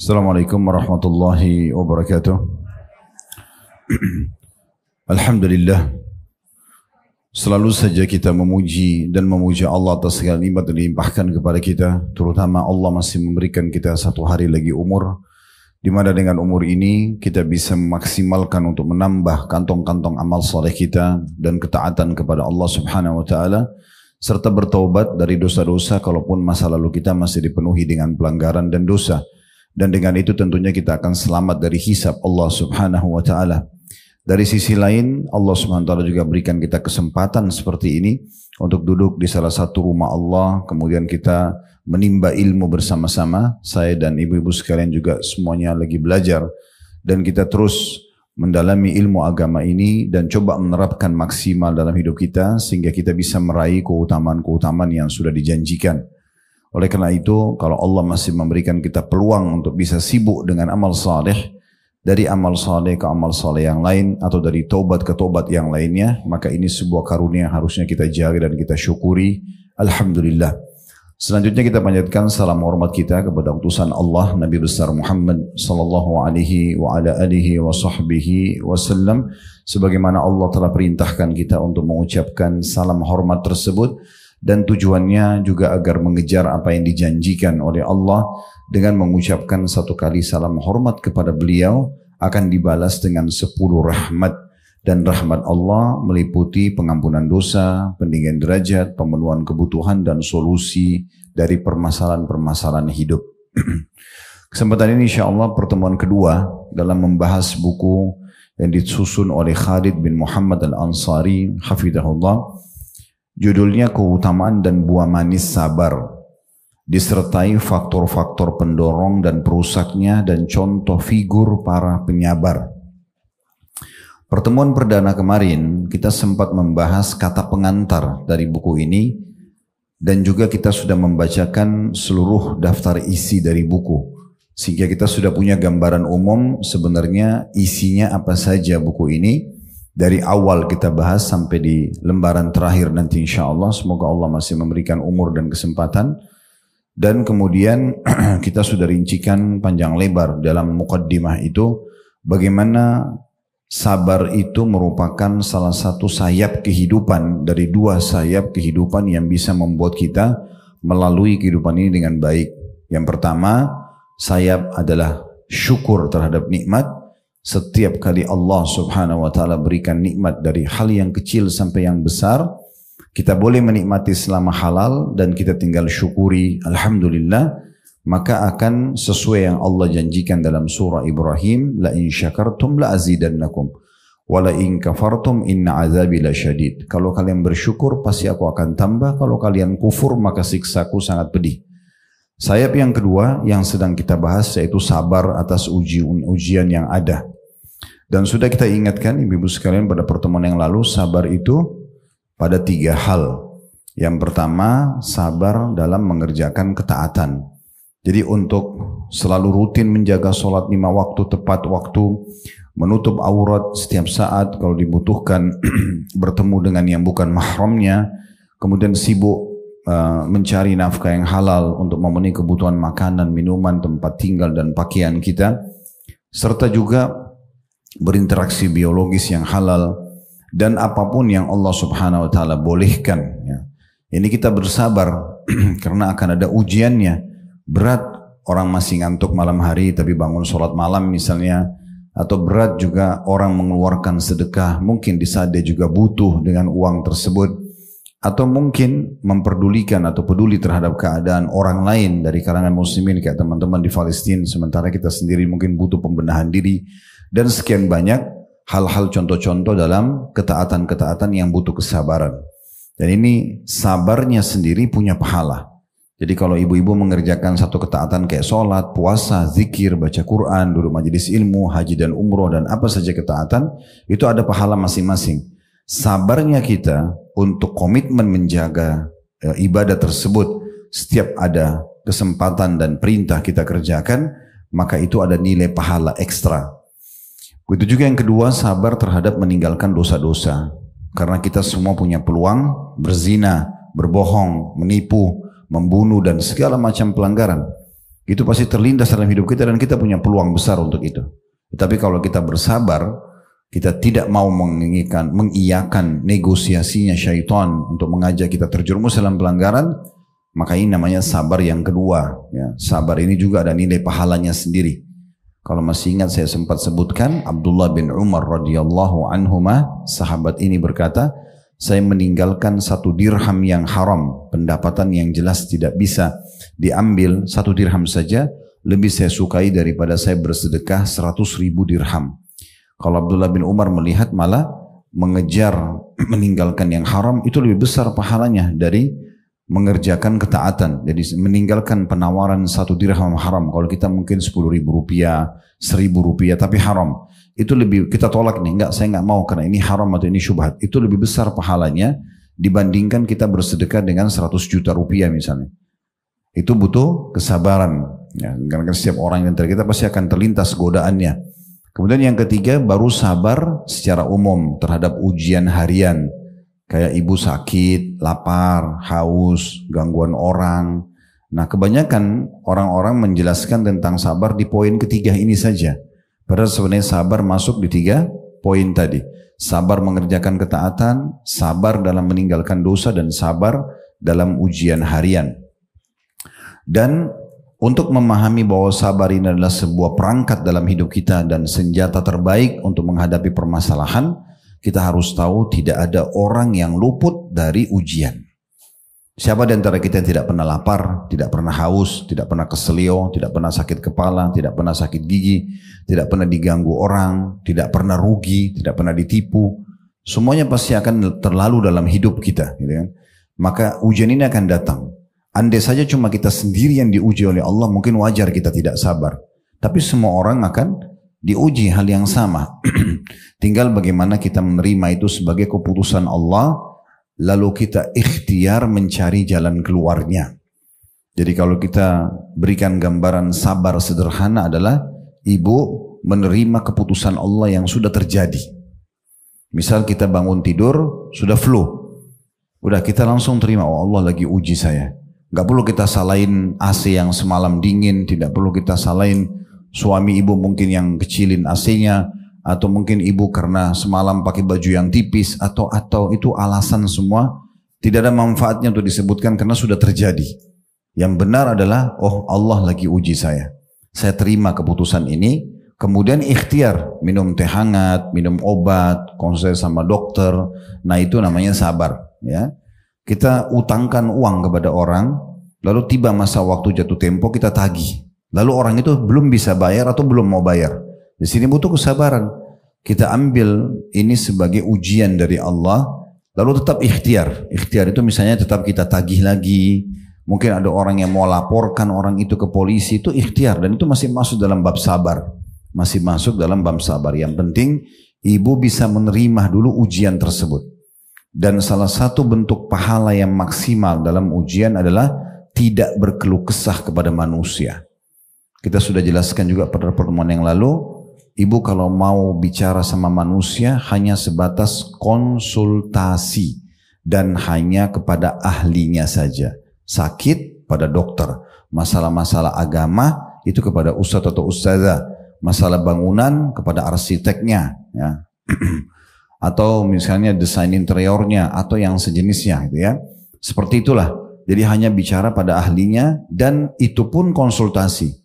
Assalamualaikum warahmatullahi wabarakatuh. Alhamdulillah, selalu saja kita memuji dan memuja Allah atas segala nikmat yang dilimpahkan kepada kita, terutama Allah masih memberikan kita satu hari lagi umur, di mana dengan umur ini kita bisa memaksimalkan untuk menambah kantong-kantong amal saleh kita dan ketaatan kepada Allah Subhanahu wa taala, serta bertaubat dari dosa-dosa kalaupun masa lalu kita masih dipenuhi dengan pelanggaran dan dosa. Dan dengan itu tentunya kita akan selamat dari hisab Allah Subhanahu wa taala. Dari sisi lain, Allah Subhanahu wa taala juga berikan kita kesempatan seperti ini untuk duduk di salah satu rumah Allah, kemudian kita menimba ilmu bersama-sama. Saya dan ibu-ibu sekalian juga semuanya lagi belajar, dan kita terus mendalami ilmu agama ini dan coba menerapkan maksimal dalam hidup kita sehingga kita bisa meraih keutamaan-keutamaan yang sudah dijanjikan. Oleh karena itu, kalau Allah masih memberikan kita peluang untuk bisa sibuk dengan amal saleh, dari amal saleh ke amal saleh yang lain, atau dari taubat ke taubat yang lainnya, maka ini sebuah karunia yang harusnya kita jaga dan kita syukuri. Alhamdulillah. Selanjutnya kita panjatkan salam hormat kita kepada utusan Allah Nabi besar Muhammad sallallahu alaihi wa ala alihi wa sahbihi wasallam, sebagaimana Allah telah perintahkan kita untuk mengucapkan salam hormat tersebut. Dan tujuannya juga agar mengejar apa yang dijanjikan oleh Allah dengan mengucapkan satu kali salam hormat kepada beliau akan dibalas dengan 10 rahmat. Dan rahmat Allah meliputi pengampunan dosa, peninggian derajat, pemenuhan kebutuhan dan solusi dari permasalahan-permasalahan hidup. Kesempatan ini insyaAllah pertemuan kedua dalam membahas buku yang disusun oleh Khalid bin Muhammad Al-Ansari hafidhahullah. Judulnya Keutamaan dan Buah Manis Sabar, disertai faktor-faktor pendorong dan perusaknya dan contoh figur para penyabar. Pertemuan perdana kemarin kita sempat membahas kata pengantar dari buku ini, dan juga kita sudah membacakan seluruh daftar isi dari buku, sehingga kita sudah punya gambaran umum sebenarnya isinya apa saja buku ini. Dari awal kita bahas sampai di lembaran terakhir nanti insyaAllah. Semoga Allah masih memberikan umur dan kesempatan. Dan kemudian kita sudah rincikan panjang lebar dalam muqaddimah itu bagaimana sabar itu merupakan salah satu sayap kehidupan dari dua sayap kehidupan yang bisa membuat kita melalui kehidupan ini dengan baik. Yang pertama, sayap adalah syukur terhadap nikmat. Setiap kali Allah Subhanahu wa taala berikan nikmat dari hal yang kecil sampai yang besar, kita boleh menikmati selama halal dan kita tinggal syukuri alhamdulillah, maka akan sesuai yang Allah janjikan dalam surah Ibrahim, la in syakartum la azidannakum wa la in kafartum inna azabi lasyadid. Kalau kalian bersyukur pasti aku akan tambah, kalau kalian kufur maka siksaku sangat pedih. Sayap yang kedua yang sedang kita bahas yaitu sabar atas ujian yang ada. Dan sudah kita ingatkan ibu-ibu sekalian pada pertemuan yang lalu, sabar itu pada 3 hal. Yang pertama, sabar dalam mengerjakan ketaatan. Jadi untuk selalu rutin menjaga sholat 5 waktu tepat waktu, menutup aurat setiap saat kalau dibutuhkan, bertemu dengan yang bukan mahramnya, kemudian sibuk mencari nafkah yang halal untuk memenuhi kebutuhan makanan, minuman, tempat tinggal dan pakaian kita, serta juga berinteraksi biologis yang halal dan apapun yang Allah Subhanahu wa taala bolehkan ya. Ini kita bersabar karena akan ada ujiannya. Berat orang masih ngantuk malam hari tapi bangun sholat malam misalnya, atau berat juga orang mengeluarkan sedekah mungkin di saat dia juga butuh dengan uang tersebut, atau mungkin memperdulikan atau peduli terhadap keadaan orang lain dari kalangan muslimin kayak teman-teman di Palestina, sementara kita sendiri mungkin butuh pembenahan diri, dan sekian banyak hal-hal contoh-contoh dalam ketaatan-ketaatan yang butuh kesabaran. Dan ini sabarnya sendiri punya pahala. Jadi kalau ibu-ibu mengerjakan satu ketaatan kayak sholat, puasa, zikir, baca Quran, duduk majelis ilmu, haji dan umroh dan apa saja ketaatan, itu ada pahala masing-masing. Sabarnya kita untuk komitmen menjaga ibadah tersebut, setiap ada kesempatan dan perintah kita kerjakan, maka itu ada nilai pahala ekstra. Begitu juga yang kedua, sabar terhadap meninggalkan dosa-dosa. Karena kita semua punya peluang berzina, berbohong, menipu, membunuh dan segala macam pelanggaran. Itu pasti terlintas dalam hidup kita dan kita punya peluang besar untuk itu. Tapi kalau kita bersabar, kita tidak mau mengiyakan negosiasinya syaitan untuk mengajak kita terjerumus dalam pelanggaran, maka ini namanya sabar yang kedua. Ya, sabar ini juga ada nilai pahalanya sendiri. Kalau masih ingat saya sempat sebutkan Abdullah bin Umar radhiyallahu anhuma, sahabat ini berkata, saya meninggalkan 1 dirham yang haram, pendapatan yang jelas tidak bisa diambil, 1 dirham saja lebih saya sukai daripada saya bersedekah 100.000 dirham. Kalau Abdullah bin Umar melihat malah mengejar meninggalkan yang haram itu lebih besar pahalanya dari mengerjakan ketaatan. Jadi meninggalkan penawaran 1 dirham haram. Kalau kita mungkin 10.000 rupiah, 1.000 rupiah tapi haram. Itu lebih kita tolak nih. Enggak, saya enggak mau karena ini haram atau ini syubhat. Itu lebih besar pahalanya dibandingkan kita bersedekah dengan 100 juta rupiah misalnya. Itu butuh kesabaran. Ya, karena setiap orang yang kita pasti akan terlintas godaannya. Kemudian yang ketiga baru sabar secara umum terhadap ujian harian. Kayak ibu sakit, lapar, haus, gangguan orang. Nah kebanyakan orang-orang menjelaskan tentang sabar di poin ketiga ini saja. Padahal sebenarnya sabar masuk di 3 poin tadi. Sabar mengerjakan ketaatan, sabar dalam meninggalkan dosa, dan sabar dalam ujian harian. Dan untuk memahami bahwa sabar ini adalah sebuah perangkat dalam hidup kita dan senjata terbaik untuk menghadapi permasalahan, kita harus tahu tidak ada orang yang luput dari ujian. Siapa di antara kita yang tidak pernah lapar, tidak pernah haus, tidak pernah keselio, tidak pernah sakit kepala, tidak pernah sakit gigi, tidak pernah diganggu orang, tidak pernah rugi, tidak pernah ditipu. Semuanya pasti akan terlalu dalam hidup kita, gitu kan? Maka ujian ini akan datang. Andai saja cuma kita sendiri yang diuji oleh Allah, mungkin wajar kita tidak sabar. Tapi semua orang akan diuji hal yang sama. Tinggal bagaimana kita menerima itu sebagai keputusan Allah, lalu kita ikhtiar mencari jalan keluarnya. Jadi kalau kita berikan gambaran sabar sederhana adalah ibu menerima keputusan Allah yang sudah terjadi. Misal kita bangun tidur, sudah flu. Udah kita langsung terima, oh Allah lagi uji saya. Gak perlu kita salahin AC yang semalam dingin, tidak perlu kita salahin suami ibu mungkin yang kecilin AC-nya, atau mungkin ibu karena semalam pakai baju yang tipis, atau itu alasan semua. Tidak ada manfaatnya untuk disebutkan karena sudah terjadi. Yang benar adalah, oh Allah lagi uji saya. Saya terima keputusan ini, kemudian ikhtiar, minum teh hangat, minum obat, konsul sama dokter. Nah itu namanya sabar, ya. Kita utangkan uang kepada orang, lalu tiba masa waktu jatuh tempo kita tagih. Lalu orang itu belum bisa bayar atau belum mau bayar. Di sini butuh kesabaran. Kita ambil ini sebagai ujian dari Allah, lalu tetap ikhtiar. Ikhtiar itu misalnya tetap kita tagih lagi. Mungkin ada orang yang mau laporkan orang itu ke polisi, itu ikhtiar. Dan itu masih masuk dalam bab sabar. Masih masuk dalam bab sabar. Yang penting ibu bisa menerima dulu ujian tersebut. Dan salah satu bentuk pahala yang maksimal dalam ujian adalah tidak berkeluh kesah kepada manusia. Kita sudah jelaskan juga pada pertemuan yang lalu, ibu kalau mau bicara sama manusia hanya sebatas konsultasi dan hanya kepada ahlinya saja. Sakit pada dokter, masalah-masalah agama itu kepada ustadz atau ustazah, masalah bangunan kepada arsiteknya, ya. Atau misalnya desain interiornya atau yang sejenisnya, gitu ya. Seperti itulah. Jadi hanya bicara pada ahlinya dan itu pun konsultasi.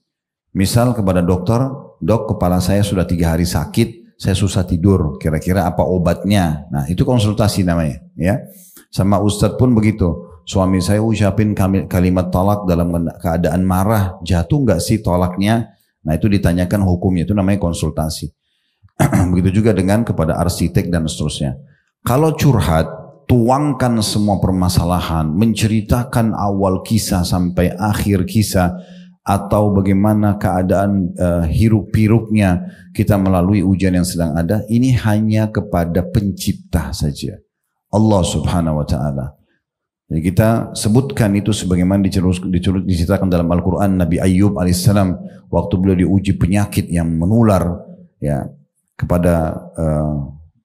Misal kepada dokter, dok kepala saya sudah 3 hari sakit, saya susah tidur, kira-kira apa obatnya? Nah itu konsultasi namanya, ya. Sama ustadz pun begitu. Suami saya ucapin kalimat talak dalam keadaan marah, jatuh nggak sih talaknya? Nah itu ditanyakan hukumnya, itu namanya konsultasi. Begitu juga dengan kepada arsitek dan seterusnya. Kalau curhat, tuangkan semua permasalahan, menceritakan awal kisah sampai akhir kisah, atau bagaimana keadaan hiruk-pikuknya kita melalui ujian yang sedang ada, ini hanya kepada pencipta saja, Allah subhanahu wa ta'ala. Jadi kita sebutkan itu sebagaimana diceritakan dalam Al-Quran. Nabi Ayyub alaihissalam waktu beliau diuji penyakit yang menular, ya, kepada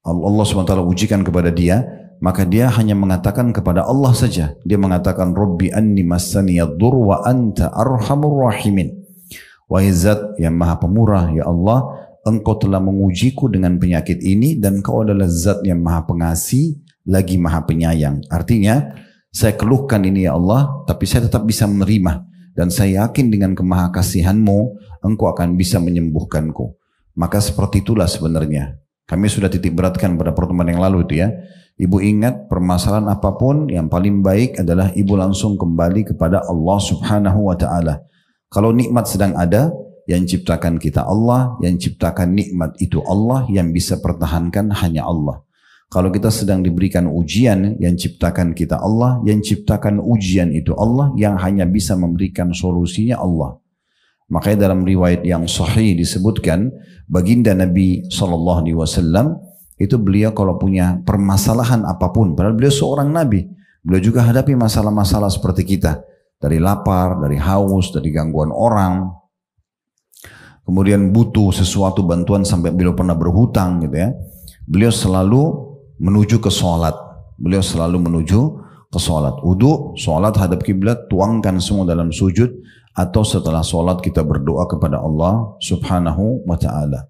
Allah SWT ujikan kepada dia, maka dia hanya mengatakan kepada Allah saja. Dia mengatakan Rabbi anni massani yadhur wa anta arhamur rahimin. Wahai Zat yang Maha Pemurah, ya Allah, Engkau telah mengujiku dengan penyakit ini dan Engkau adalah Zat yang Maha Pengasih lagi Maha Penyayang. Artinya, saya keluhkan ini ya Allah, tapi saya tetap bisa menerima. Dan saya yakin dengan kemahakasihan-Mu, Engkau akan bisa menyembuhkanku. Maka seperti itulah sebenarnya. Kami sudah titik beratkan pada pertemuan yang lalu itu ya. Ibu ingat permasalahan apapun yang paling baik adalah ibu langsung kembali kepada Allah Subhanahu wa Ta'ala. Kalau nikmat sedang ada, yang ciptakan kita Allah, yang ciptakan nikmat itu Allah, yang bisa pertahankan hanya Allah. Kalau kita sedang diberikan ujian, yang ciptakan kita Allah, yang ciptakan ujian itu Allah, yang hanya bisa memberikan solusinya Allah. Makanya dalam riwayat yang sahih disebutkan, baginda Nabi SAW itu beliau kalau punya permasalahan apapun, padahal beliau seorang Nabi, beliau juga hadapi masalah-masalah seperti kita, dari lapar, dari haus, dari gangguan orang, kemudian butuh sesuatu bantuan sampai beliau pernah berhutang gitu ya. Beliau selalu menuju ke sholat, beliau selalu menuju ke sholat. Wudu, sholat hadap kiblat, tuangkan semua dalam sujud, atau setelah sholat kita berdoa kepada Allah Subhanahu wa Ta'ala.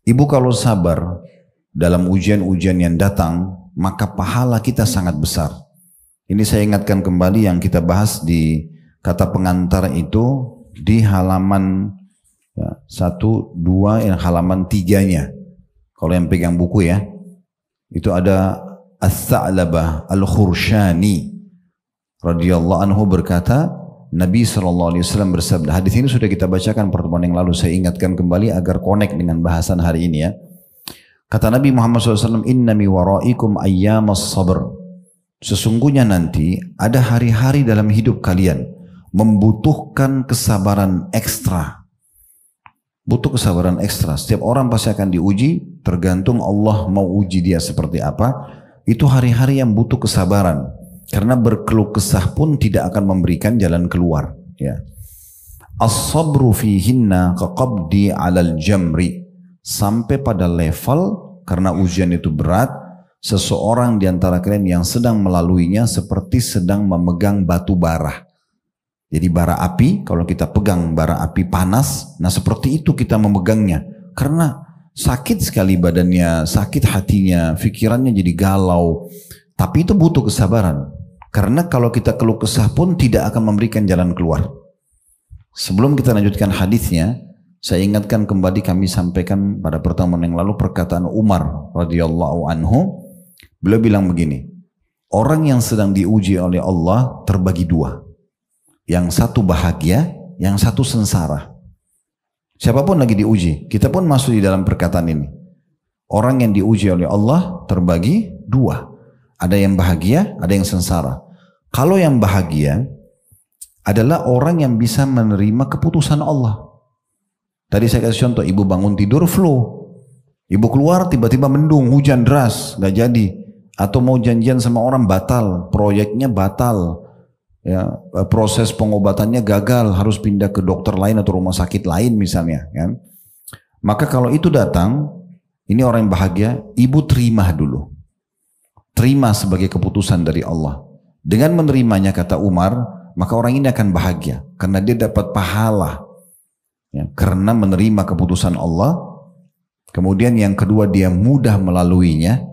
Ibu kalau sabar dalam ujian-ujian yang datang, maka pahala kita sangat besar. Ini saya ingatkan kembali yang kita bahas di kata pengantar itu di halaman 1, 2, yang halaman 3-nya. Kalau yang pegang buku ya, itu ada Ats-Tsa'labah Al-Khursyani radhiyallahu anhu berkata, Nabi SAW bersabda, hadis ini sudah kita bacakan pertemuan yang lalu, saya ingatkan kembali agar connect dengan bahasan hari ini ya. Kata Nabi Muhammad SAW, inna mi waraikum ayyamas sabr. Sesungguhnya nanti ada hari-hari dalam hidup kalian membutuhkan kesabaran ekstra. Butuh kesabaran ekstra. Setiap orang pasti akan diuji, tergantung Allah mau uji dia seperti apa. Itu hari-hari yang butuh kesabaran. Karena berkeluh kesah pun tidak akan memberikan jalan keluar. Ya. As-sabru fihinna kaqabdi 'alal jamri. Sampai pada level karena ujian itu berat, seseorang di antara kalian yang sedang melaluinya seperti sedang memegang batu bara. Jadi bara api, kalau kita pegang bara api panas, nah seperti itu kita memegangnya. Karena sakit sekali badannya, sakit hatinya, pikirannya jadi galau. Tapi itu butuh kesabaran. Karena kalau kita keluh kesah pun tidak akan memberikan jalan keluar. Sebelum kita lanjutkan hadisnya, saya ingatkan kembali kami sampaikan pada pertemuan yang lalu perkataan Umar radhiyallahu anhu. Beliau bilang begini, orang yang sedang diuji oleh Allah terbagi dua. Yang satu bahagia, yang satu sengsara. Siapapun lagi diuji, kita pun masuk di dalam perkataan ini. Orang yang diuji oleh Allah terbagi dua. Ada yang bahagia, ada yang sengsara. Kalau yang bahagia adalah orang yang bisa menerima keputusan Allah. Tadi saya kasih contoh, ibu bangun tidur flu. Ibu keluar tiba-tiba mendung, hujan deras, gak jadi. Atau mau janjian sama orang batal, proyeknya batal. Ya, proses pengobatannya gagal, harus pindah ke dokter lain atau rumah sakit lain misalnya. Kan? Maka kalau itu datang, ini orang yang bahagia, ibu terima dulu. Terima sebagai keputusan dari Allah. Dengan menerimanya kata Umar, maka orang ini akan bahagia. Karena dia dapat pahala. Ya, karena menerima keputusan Allah. Kemudian yang kedua dia mudah melaluinya.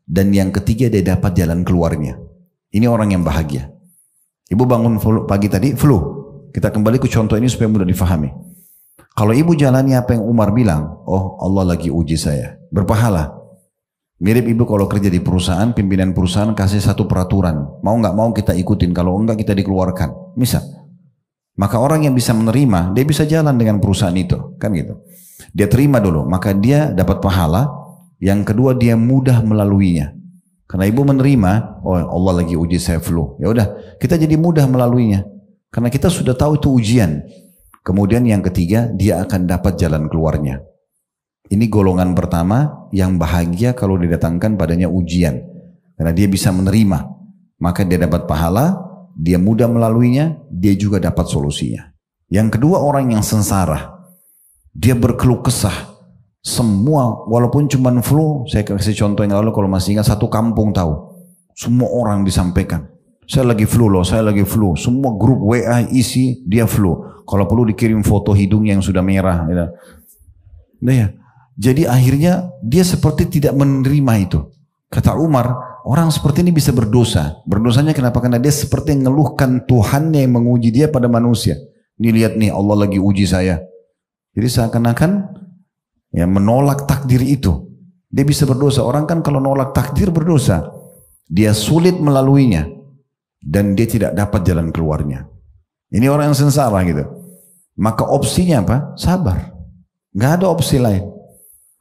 Dan yang ketiga dia dapat jalan keluarnya. Ini orang yang bahagia. Ibu bangun pagi tadi flu. Kita kembali ke contoh ini supaya mudah difahami. Kalau ibu jalani apa yang Umar bilang, oh Allah lagi uji saya. Berpahala. Mirip ibu kalau kerja di perusahaan, pimpinan perusahaan kasih satu peraturan. Mau nggak mau kita ikutin, kalau enggak kita dikeluarkan. Misal. Maka orang yang bisa menerima, dia bisa jalan dengan perusahaan itu. Kan gitu. Dia terima dulu, maka dia dapat pahala. Yang kedua dia mudah melaluinya. Karena ibu menerima, oh Allah lagi uji saya flu. Ya udah, kita jadi mudah melaluinya. Karena kita sudah tahu itu ujian. Kemudian yang ketiga, dia akan dapat jalan keluarnya. Ini golongan pertama yang bahagia kalau didatangkan padanya ujian. Karena dia bisa menerima. Maka dia dapat pahala, dia mudah melaluinya, dia juga dapat solusinya. Yang kedua orang yang sengsara. Dia berkeluh kesah. Semua, walaupun cuma flu, saya kasih contoh yang lalu kalau masih ingat, satu kampung tahu. Semua orang disampaikan. Saya lagi flu loh, saya lagi flu. Semua grup WA isi, dia flu. Kalau perlu dikirim foto hidungnya yang sudah merah. Gitu. Nah ya. Jadi akhirnya dia seperti tidak menerima itu. Kata Umar, orang seperti ini bisa berdosa. Berdosanya kenapa? Karena dia seperti mengeluhkan Tuhannya yang menguji dia pada manusia. Ini lihat nih, Allah lagi uji saya. Jadi seakan-akan ya menolak takdir itu. Dia bisa berdosa. Orang kan kalau nolak takdir berdosa. Dia sulit melaluinya. Dan dia tidak dapat jalan keluarnya. Ini orang yang sengsara gitu. Maka opsinya apa? Sabar. Gak ada opsi lain.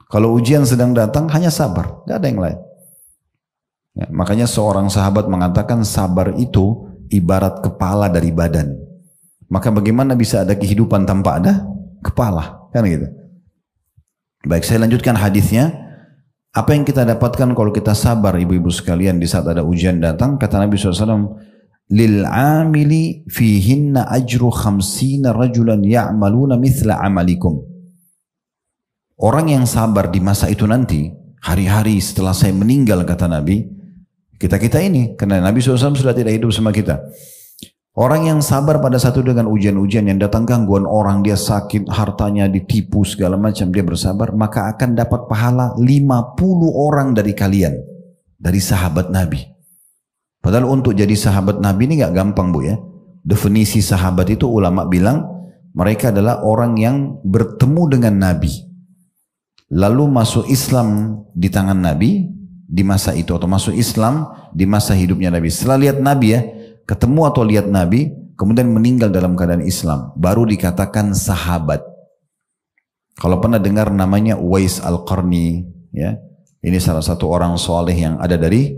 Kalau ujian sedang datang hanya sabar, gak ada yang lain. Ya, makanya seorang sahabat mengatakan sabar itu ibarat kepala dari badan. Maka bagaimana bisa ada kehidupan tanpa ada kepala? Kan gitu. Baik, saya lanjutkan hadisnya. Apa yang kita dapatkan kalau kita sabar ibu-ibu sekalian di saat ada ujian datang? Kata Nabi SAW, lil amili fihinna ajru khamsina rajulan ya'maluna mithla amalikum. Orang yang sabar di masa itu nanti, hari-hari setelah saya meninggal kata Nabi, kita-kita ini, karena Nabi SAW sudah tidak hidup sama kita. Orang yang sabar pada satu dengan ujian-ujian yang datang gangguan orang, dia sakit, hartanya ditipu, segala macam, dia bersabar, maka akan dapat pahala 50 orang dari kalian, dari sahabat Nabi. Padahal untuk jadi sahabat Nabi ini gak gampang bu ya. Definisi sahabat itu ulama bilang, mereka adalah orang yang bertemu dengan Nabi. Lalu masuk Islam di tangan Nabi di masa itu, atau masuk Islam di masa hidupnya Nabi. Setelah lihat Nabi ya, ketemu atau lihat Nabi, kemudian meninggal dalam keadaan Islam, baru dikatakan sahabat. Kalau pernah dengar namanya Uwais Al-Qarni, ya, ini salah satu orang soleh yang ada dari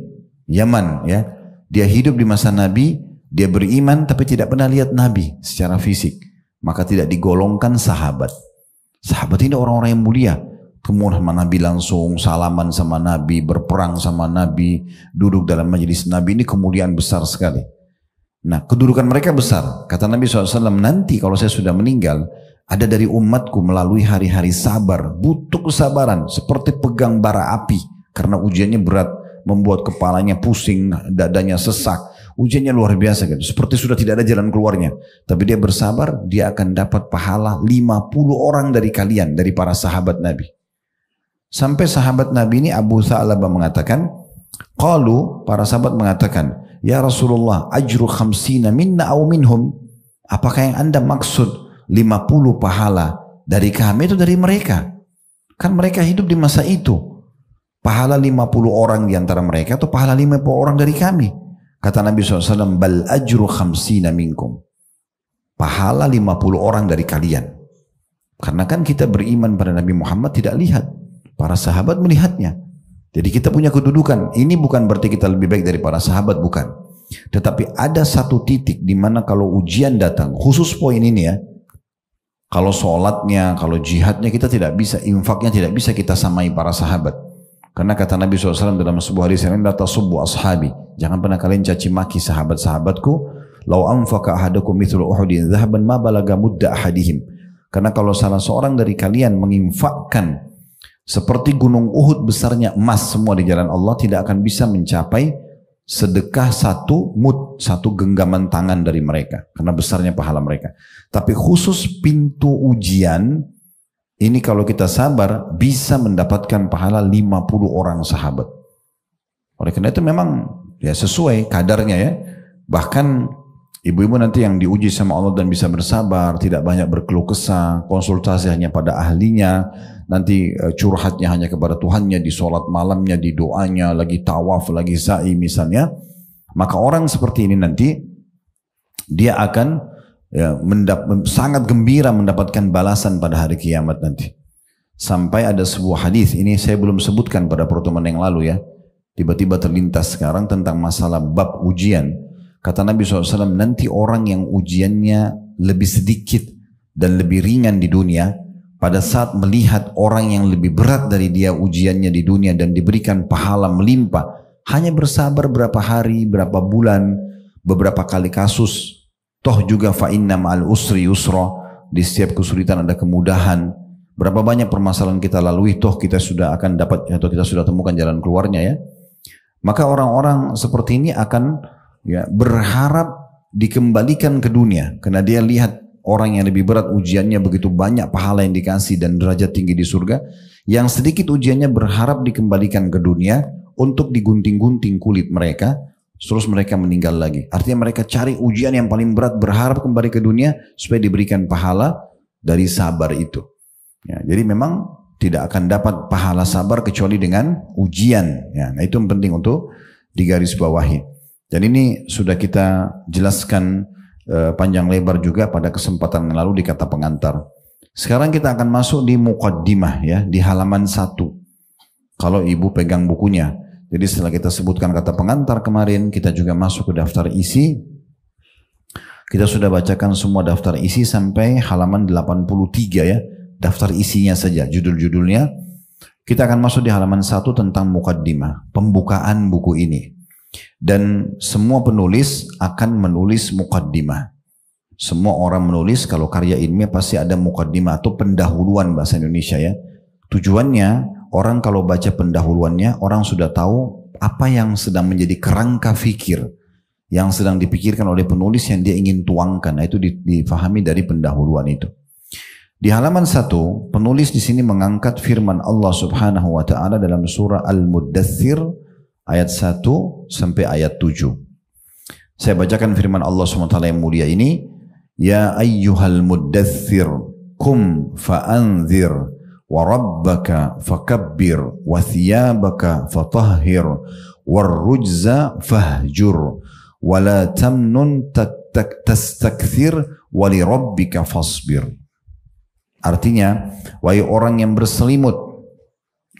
Yaman, ya. Dia hidup di masa Nabi, dia beriman tapi tidak pernah lihat Nabi secara fisik, maka tidak digolongkan sahabat. Sahabat ini orang-orang yang mulia. Kemudian sama Nabi langsung, salaman sama Nabi, berperang sama Nabi, duduk dalam majelis Nabi, ini kemuliaan besar sekali. Nah, kedudukan mereka besar. Kata Nabi SAW, nanti kalau saya sudah meninggal, ada dari umatku melalui hari-hari sabar, butuh kesabaran, seperti pegang bara api, karena ujiannya berat, membuat kepalanya pusing, dadanya sesak, ujiannya luar biasa gitu. Seperti sudah tidak ada jalan keluarnya. Tapi dia bersabar, dia akan dapat pahala 50 orang dari kalian, dari para sahabat Nabi. Sampai sahabat Nabi ini Abu Tha'labah mengatakan, qalu, para sahabat mengatakan, ya Rasulullah, ajru khamsina minna au minhum. Apakah yang anda maksud 50 pahala dari kami atau dari mereka? Kan mereka hidup di masa itu. Pahala 50 orang di antara mereka atau pahala 50 orang dari kami? Kata Nabi SAW, bal ajru khamsina minkum. Pahala 50 orang dari kalian. Karena kan kita beriman pada Nabi Muhammad tidak lihat. Para sahabat melihatnya. Jadi kita punya kedudukan. Ini bukan berarti kita lebih baik dari para sahabat, bukan. Tetapi ada satu titik di mana kalau ujian datang, khusus poin ini ya. Kalau sholatnya, kalau jihadnya kita tidak bisa, infaknya tidak bisa kita samai para sahabat. Karena kata Nabi SAW dalam sebuah hadis yang lain, la tasubbu ashabi. Jangan pernah kalian caci maki sahabat-sahabatku. Lau anfaqa ahadukum mithlu uhudin dhahaban ma balaga mudda ahadihim. Karena kalau salah seorang dari kalian menginfakkan seperti gunung Uhud besarnya emas semua di jalan Allah, tidak akan bisa mencapai sedekah satu mud, satu genggaman tangan dari mereka. Karena besarnya pahala mereka. Tapi khusus pintu ujian, ini kalau kita sabar, bisa mendapatkan pahala 50 orang sahabat. Oleh karena itu memang ya sesuai kadarnya ya. Bahkan ibu-ibu nanti yang diuji sama Allah dan bisa bersabar, tidak banyak berkeluh kesah, konsultasi hanya pada ahlinya, nanti curhatnya hanya kepada Tuhannya, di sholat malamnya, di doanya, lagi tawaf, lagi sa'i misalnya, maka orang seperti ini nanti dia akan ya, sangat gembira mendapatkan balasan pada hari kiamat nanti. Sampai ada sebuah hadis, ini saya belum sebutkan pada pertemuan yang lalu ya, tiba-tiba terlintas sekarang tentang masalah bab ujian. Kata Nabi SAW, nanti orang yang ujiannya lebih sedikit dan lebih ringan di dunia, pada saat melihat orang yang lebih berat dari dia ujiannya di dunia dan diberikan pahala melimpah, hanya bersabar berapa hari, berapa bulan, beberapa kali kasus, toh juga fa inna ma'al usri yusra, di setiap kesulitan ada kemudahan. Berapa banyak permasalahan kita lalui, toh kita sudah akan dapat atau kita sudah temukan jalan keluarnya ya. Maka orang-orang seperti ini akan ya, berharap dikembalikan ke dunia, karena dia lihat orang yang lebih berat ujiannya begitu banyak pahala yang dikasih dan derajat tinggi di surga. Yang sedikit ujiannya berharap dikembalikan ke dunia untuk digunting-gunting kulit mereka, terus mereka meninggal lagi. Artinya mereka cari ujian yang paling berat, berharap kembali ke dunia supaya diberikan pahala dari sabar itu. Ya, jadi memang tidak akan dapat pahala sabar kecuali dengan ujian. Ya, nah itu yang penting untuk digarisbawahi. Dan ini sudah kita jelaskan panjang lebar juga pada kesempatan yang lalu di kata pengantar. Sekarang kita akan masuk di muqaddimah ya, di halaman 1. Kalau ibu pegang bukunya. Jadi setelah kita sebutkan kata pengantar kemarin, kita juga masuk ke daftar isi. Kita sudah bacakan semua daftar isi sampai halaman 83 ya. Daftar isinya saja, judul-judulnya. Kita akan masuk di halaman 1 tentang muqaddimah, pembukaan buku ini. Dan semua penulis akan menulis muqaddimah. Semua orang menulis kalau karya ilmiah pasti ada muqaddimah atau pendahuluan bahasa Indonesia ya. Tujuannya orang kalau baca pendahuluannya orang sudah tahu apa yang sedang menjadi kerangka fikir yang sedang dipikirkan oleh penulis yang dia ingin tuangkan. Nah, itu difahami dari pendahuluan itu. Di halaman 1 penulis di sini mengangkat firman Allah Subhanahu wa taala dalam surah Al-Muddathir ayat 1 sampai ayat 7. Saya bacakan firman Allah Subhanahu wa taala yang mulia ini. Ya ayyuhal muddathir kum fa'anzir wa rabbaka fakabbir wa thiyabaka fatahhir war rujza fahjur wa la tamnun tastakthir wa li rabbika fasbir. Artinya, wahai orang yang berselimut.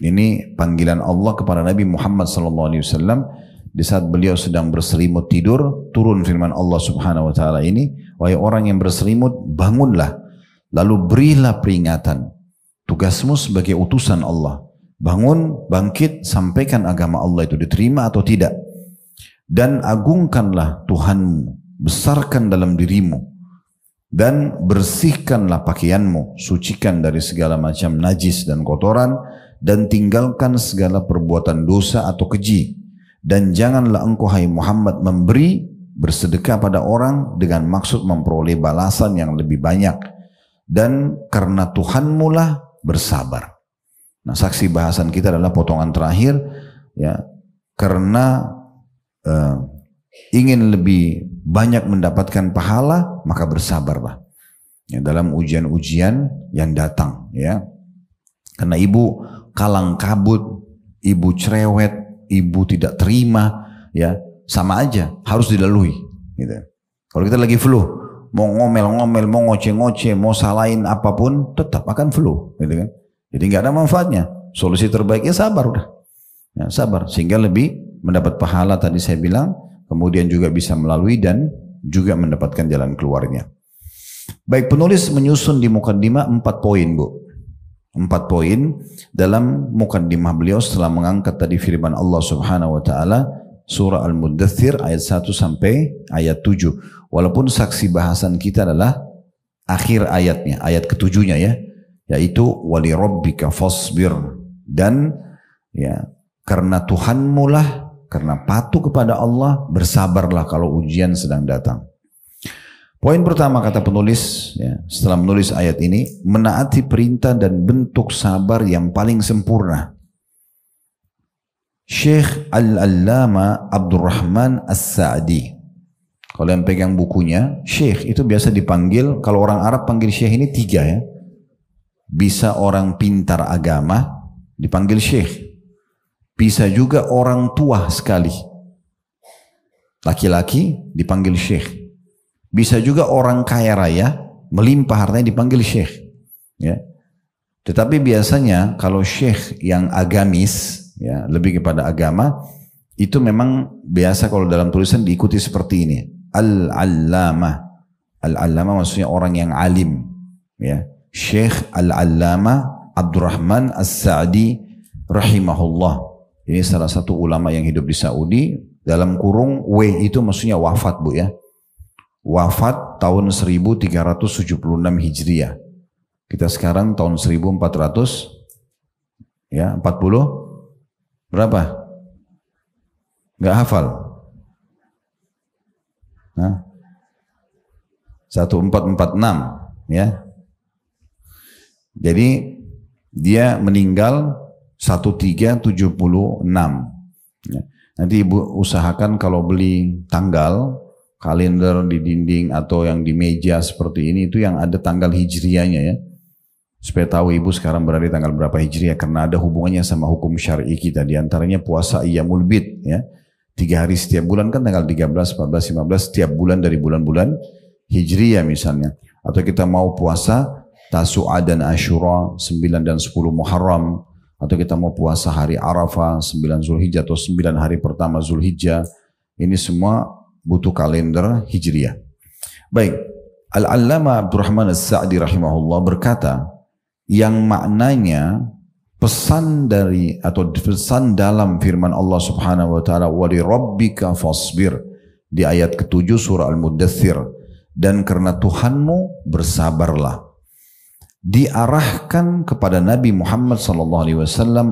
Ini panggilan Allah kepada Nabi Muhammad SAW di saat beliau sedang berselimut tidur, turun firman Allah Subhanahu wa taala ini, wahai orang yang berselimut, bangunlah, lalu berilah peringatan. Tugasmu sebagai utusan Allah. Bangun, bangkit, sampaikan agama Allah itu diterima atau tidak. Dan agungkanlah Tuhanmu, besarkan dalam dirimu. Dan bersihkanlah pakaianmu, sucikan dari segala macam najis dan kotoran, dan tinggalkan segala perbuatan dosa atau keji. Dan janganlah engkau hai Muhammad memberi, bersedekah pada orang dengan maksud memperoleh balasan yang lebih banyak. Dan karena Tuhanmu lah bersabar. Nah, saksi bahasan kita adalah potongan terakhir ya, karena ingin lebih banyak mendapatkan pahala, maka bersabarlah ya, dalam ujian-ujian yang datang ya. Karena ibu kalang kabut, ibu cerewet, ibu tidak terima ya, sama aja harus dilalui gitu. Kalau kita lagi flu, mau ngomel-ngomel, mau ngoceh-ngoceh, mau salahin apapun, tetap akan flu gitu kan. Jadi nggak ada manfaatnya. Solusi terbaiknya sabar udah ya, sabar sehingga lebih mendapat pahala tadi saya bilang, kemudian juga bisa melalui dan juga mendapatkan jalan keluarnya. Baik, penulis menyusun di mukaddimah 4 poin Bu. 4 poin dalam mukaddimah beliau setelah mengangkat tadi firman Allah Subhanahu wa taala surah Al-Muddathir ayat 1 sampai ayat 7. Walaupun saksi bahasan kita adalah akhir ayatnya, ayat ke-7-nya ya, yaitu wali rabbika fasbir, dan ya karena Tuhanmu lah, karena patuh kepada Allah, bersabarlah kalau ujian sedang datang. Poin pertama kata penulis, ya, setelah menulis ayat ini, menaati perintah dan bentuk sabar yang paling sempurna. Syekh Al-Allama Abdurrahman As-Sa'di. Kalau yang pegang bukunya, Syekh itu biasa dipanggil, kalau orang Arab panggil Syekh ini 3 ya. Bisa orang pintar agama, dipanggil Syekh. Bisa juga orang tua sekali. Laki-laki dipanggil Syekh. Bisa juga orang kaya raya, melimpah hartanya dipanggil Syekh. Ya. Tetapi biasanya kalau Syekh yang agamis, ya, lebih kepada agama, itu memang biasa kalau dalam tulisan diikuti seperti ini. Al-Allamah. Al-Allamah maksudnya orang yang alim. Ya. Syekh Al-Allamah Abdurrahman As-Sa'di rahimahullah. Ini salah satu ulama yang hidup di Saudi. Dalam kurung W itu maksudnya wafat Bu ya. Wafat tahun 1376 Hijriah. Kita sekarang tahun 1400 ya, 40 berapa? Nggak hafal. Nah, 1446. ya. Jadi dia meninggal 1376. Ya. Nanti ibu usahakan kalau beli tanggal, kalender di dinding atau yang di meja seperti ini itu yang ada tanggal hijriahnya ya. Supaya tahu ibu sekarang berada di tanggal berapa hijriah, karena ada hubungannya sama hukum syar'i kita. Di antaranya puasa Ayyamul Bid ya. 3 hari setiap bulan kan tanggal 13, 14, 15 setiap bulan dari bulan-bulan hijriah misalnya. Atau kita mau puasa Tasu'a dan Asyura 9 dan 10 Muharram. Atau kita mau puasa hari Arafah 9 Zulhijjah atau 9 hari pertama Zulhijjah. Ini semua butuh kalender hijriah. Baik, Al-Allamah Abdurrahman As-Sa'di rahimahullah berkata, yang maknanya pesan dari atau pesan dalam firman Allah Subhanahu wa taala wa li rabbika fasbir di ayat ke-7 surah Al-Muddathir, dan karena Tuhanmu bersabarlah, diarahkan kepada Nabi Muhammad SAW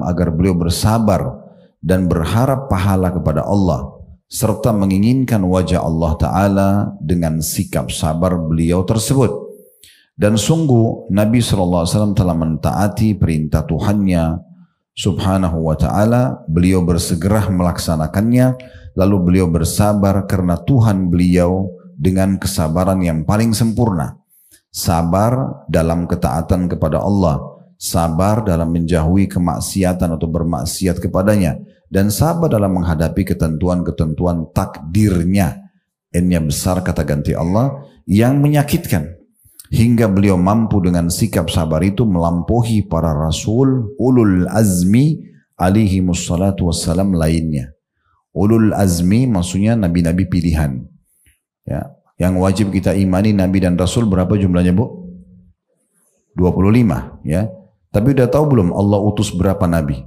agar beliau bersabar dan berharap pahala kepada Allah serta menginginkan wajah Allah Ta'ala dengan sikap sabar beliau tersebut. Dan sungguh Nabi SAW telah mentaati perintah Tuhannya Subhanahu wa ta'ala, beliau bersegera melaksanakannya, lalu beliau bersabar karena Tuhan beliau dengan kesabaran yang paling sempurna. Sabar dalam ketaatan kepada Allah, sabar dalam menjauhi kemaksiatan atau bermaksiat kepadanya, dan sabar dalam menghadapi ketentuan-ketentuan takdirnya. N-nya besar kata ganti Allah, yang menyakitkan. Hingga beliau mampu dengan sikap sabar itu melampaui para rasul ulul azmi alaihi mussalatu wassalam lainnya. Ulul azmi maksudnya nabi-nabi pilihan. Ya, yang wajib kita imani nabi dan rasul berapa jumlahnya, Bu? 25 ya. Tapi udah tahu belum Allah utus berapa nabi?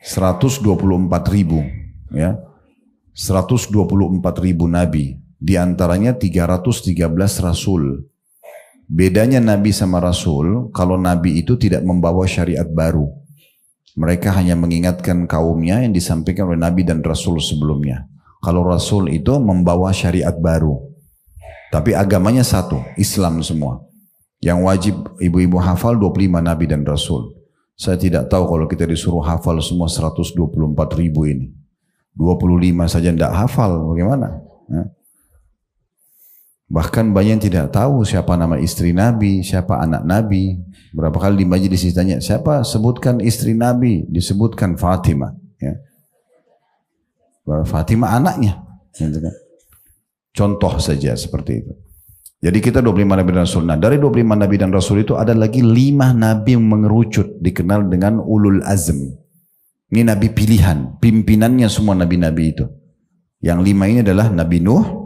124.000 ya. 124.000 nabi. Di antaranya 313 rasul. Bedanya nabi sama rasul, kalau nabi itu tidak membawa syariat baru. Mereka hanya mengingatkan kaumnya yang disampaikan oleh nabi dan rasul sebelumnya. Kalau rasul itu membawa syariat baru. Tapi agamanya satu, Islam semua. Yang wajib ibu-ibu hafal 25 nabi dan rasul. Saya tidak tahu kalau kita disuruh hafal semua 124.000 ini. 25 saja tidak hafal, bagaimana? Bahkan banyak yang tidak tahu siapa nama istri Nabi, siapa anak Nabi. Berapa kali di majelis ditanya, siapa sebutkan istri Nabi? Disebutkan Fatimah. Ya. Fatimah anaknya. Contoh saja seperti itu. Jadi kita 25 Nabi dan Rasul. Nah dari 25 Nabi dan Rasul itu ada lagi 5 Nabi yang mengerucut. Dikenal dengan Ulul Azm. Ini Nabi pilihan. Pimpinannya semua Nabi-Nabi itu. Yang 5 ini adalah Nabi Nuh,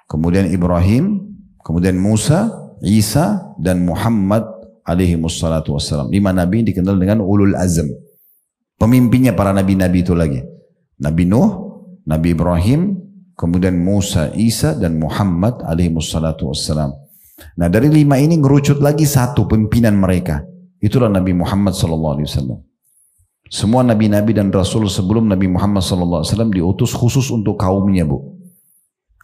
kemudian Ibrahim, kemudian Musa, Isa, dan Muhammad alaihi wassalatu wassalam. 5 nabi dikenal dengan ulul azm. Pemimpinnya para nabi-nabi itu lagi. Nabi Nuh, Nabi Ibrahim, kemudian Musa, Isa, dan Muhammad alaihi wassalatu wassalam. Nah dari 5 ini ngerucut lagi satu pimpinan mereka. Itulah Nabi Muhammad SAW. Semua nabi-nabi dan rasul sebelum Nabi Muhammad SAW diutus khusus untuk kaumnya, Bu.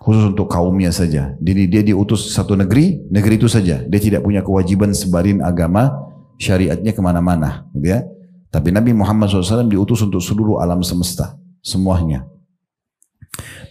Khusus untuk kaumnya saja. Jadi dia diutus satu negeri, negeri itu saja. Dia tidak punya kewajiban sebarin agama syariatnya kemana-mana. Gitu ya. Tapi Nabi Muhammad SAW diutus untuk seluruh alam semesta. Semuanya.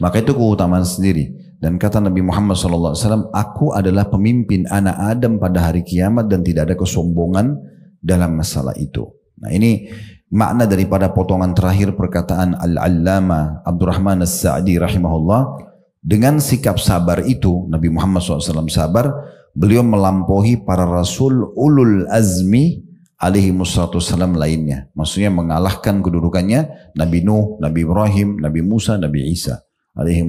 Maka itu keutamaan sendiri. Dan kata Nabi Muhammad SAW, aku adalah pemimpin anak Adam pada hari kiamat dan tidak ada kesombongan dalam masalah itu. Nah ini makna daripada potongan terakhir perkataan Al-Allamah Abdurrahman As-Sa'di rahimahullah. Dengan sikap sabar itu, Nabi Muhammad SAW sabar, beliau melampaui para rasul ulul azmi alaihi wassalam lainnya. Maksudnya mengalahkan kedudukannya Nabi Nuh, Nabi Ibrahim, Nabi Musa, Nabi Isa alaihi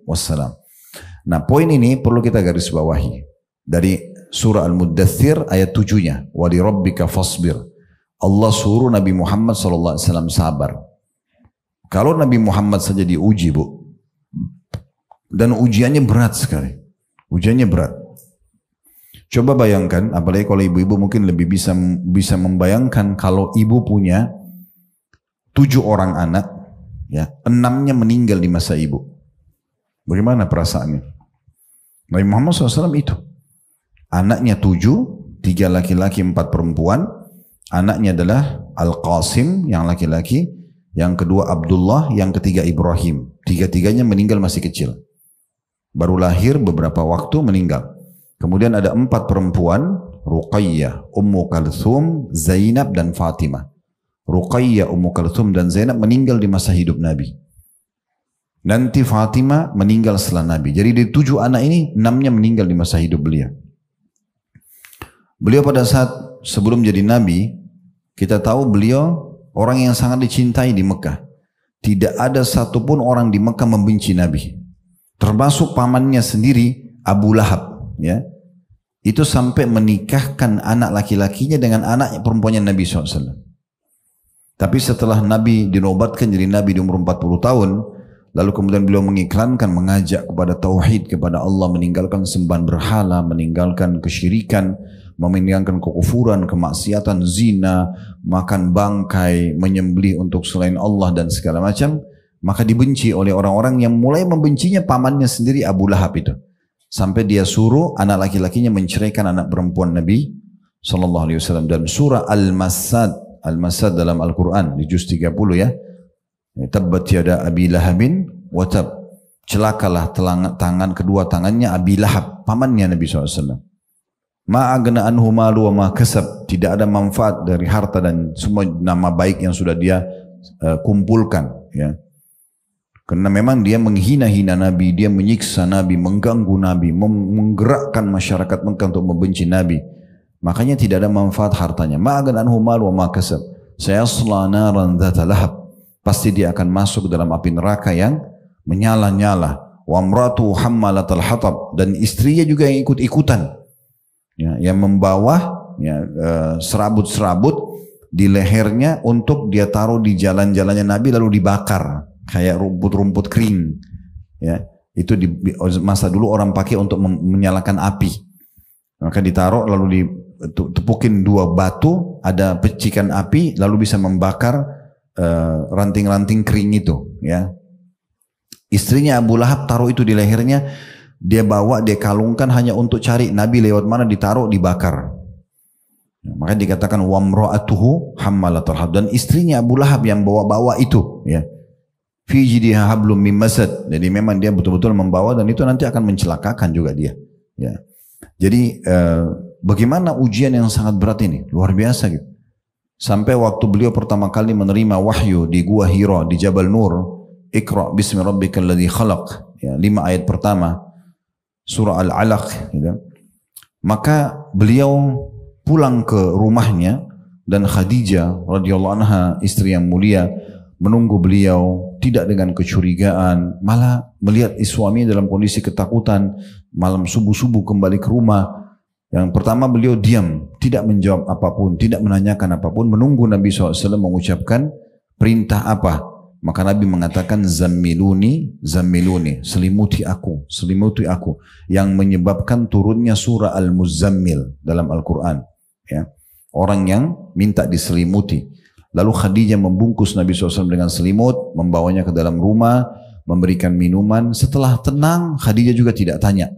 wassalam. Nah poin ini perlu kita garis bawahi. Dari surah Al-Muddathir ayat 7-nya. Wa li rabbika fasbir. Allah suruh Nabi Muhammad SAW sabar. Kalau Nabi Muhammad saja diuji, Bu. Dan ujiannya berat sekali. Ujiannya berat. Coba bayangkan, apalagi kalau ibu-ibu mungkin lebih bisa membayangkan kalau ibu punya 7 orang anak, ya 6-nya meninggal di masa ibu. Bagaimana perasaannya? Nabi Muhammad SAW itu. Anaknya 7, 3 laki-laki 4 perempuan. Anaknya adalah Al-Qasim yang laki-laki, yang kedua Abdullah, yang ketiga Ibrahim. Tiga-tiganya meninggal masih kecil. Baru lahir beberapa waktu meninggal. Kemudian ada 4 perempuan, Ruqayyah, Ummu Kalthum, Zainab dan Fatimah. Ruqayyah, Ummu Kalthum dan Zainab meninggal di masa hidup Nabi. Nanti Fatimah meninggal setelah Nabi. Jadi dari 7 anak ini 6-nya meninggal di masa hidup beliau. Beliau pada saat sebelum jadi Nabi, kita tahu beliau orang yang sangat dicintai di Mekah. Tidak ada satupun orang di Mekah membenci Nabi. Termasuk pamannya sendiri Abu Lahab. Ya. Itu sampai menikahkan anak laki-lakinya dengan anak perempuannya Nabi SAW. Tapi setelah Nabi dinobatkan jadi Nabi di umur 40 tahun, lalu kemudian beliau mengiklankan, mengajak kepada tauhid, kepada Allah, meninggalkan sembahan berhala, meninggalkan kesyirikan, meninggalkan kekufuran, kemaksiatan, zina, makan bangkai, menyembelih untuk selain Allah dan segala macam, maka dibenci oleh orang-orang yang mulai membencinya pamannya sendiri Abu Lahab itu. Sampai dia suruh anak laki-lakinya menceraikan anak perempuan Nabi SAW. Dan surah Al-Masad dalam Al-Quran di juz 30 ya. Tabbat yada Abi Lahabin wa tab. Celakalah tangan kedua tangannya Abi Lahab, pamannya Nabi SAW. Ma'agna anhu malu wa ma kasab. Tidak ada manfaat dari harta dan semua nama baik yang sudah dia kumpulkan. Ya. Karena memang dia menghina-hina Nabi, dia menyiksa Nabi, mengganggu Nabi, menggerakkan masyarakat Mekah untuk membenci Nabi. Makanya tidak ada manfaat hartanya. Ma'agna anhu malu wa ma kasab. Sayasla naran dzata lahab. Pasti dia akan masuk dalam api neraka yang menyala-nyala. Wa amratu hammalatal hatab, dan istrinya juga yang ikut-ikutan, ya, yang membawa ya, serabut-serabut di lehernya untuk dia taruh di jalan-jalannya Nabi lalu dibakar kayak rumput-rumput kering. Ya, itu di masa dulu orang pakai untuk menyalakan api. Maka ditaruh lalu ditepukin 2 batu, ada pecikan api lalu bisa membakar ranting-ranting kering itu, ya. Istrinya Abu Lahab taruh itu di lehernya, dia bawa, dia kalungkan hanya untuk cari Nabi lewat mana, ditaruh, dibakar. Maka dikatakan wamra'atuhu hammalatul hatab, dan istrinya Abu Lahab yang bawa-bawa itu, ya. Fi jidiha hablum min masad. Jadi memang dia betul-betul membawa, dan itu nanti akan mencelakakan juga dia, ya. Jadi bagaimana ujian yang sangat berat ini, luar biasa gitu. Sampai waktu beliau pertama kali menerima wahyu di Gua Hira di Jabal Nur, Iqra bismi rabbikal ladzi khalaq, ya, 5 ayat pertama surah Al-Alaq, gitu. Maka beliau pulang ke rumahnya, dan Khadijah radhiyallahu anha, istri yang mulia, menunggu beliau tidak dengan kecurigaan, malah melihat suaminya dalam kondisi ketakutan. Malam subuh-subuh kembali ke rumah, yang pertama beliau diam, tidak menjawab apapun, tidak menanyakan apapun, menunggu Nabi SAW mengucapkan perintah apa. Maka Nabi mengatakan zammiluni, zammiluni, selimuti aku, selimuti aku, yang menyebabkan turunnya surah Al-Muzammil dalam Al-Quran, ya. Orang yang minta diselimuti. Lalu Khadijah membungkus Nabi SAW dengan selimut, membawanya ke dalam rumah, memberikan minuman. Setelah tenang, Khadijah juga tidak tanya.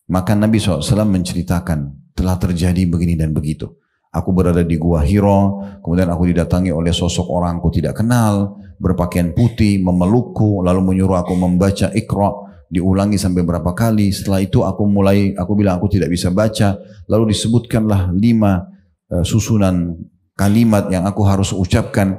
Maka Nabi SAW menceritakan, telah terjadi begini dan begitu. Aku berada di Gua Hira, kemudian aku didatangi oleh sosok orang aku tidak kenal, berpakaian putih, memelukku, lalu menyuruh aku membaca Iqra, diulangi sampai berapa kali. Setelah itu aku bilang aku tidak bisa baca, lalu disebutkanlah 5 susunan kalimat yang aku harus ucapkan.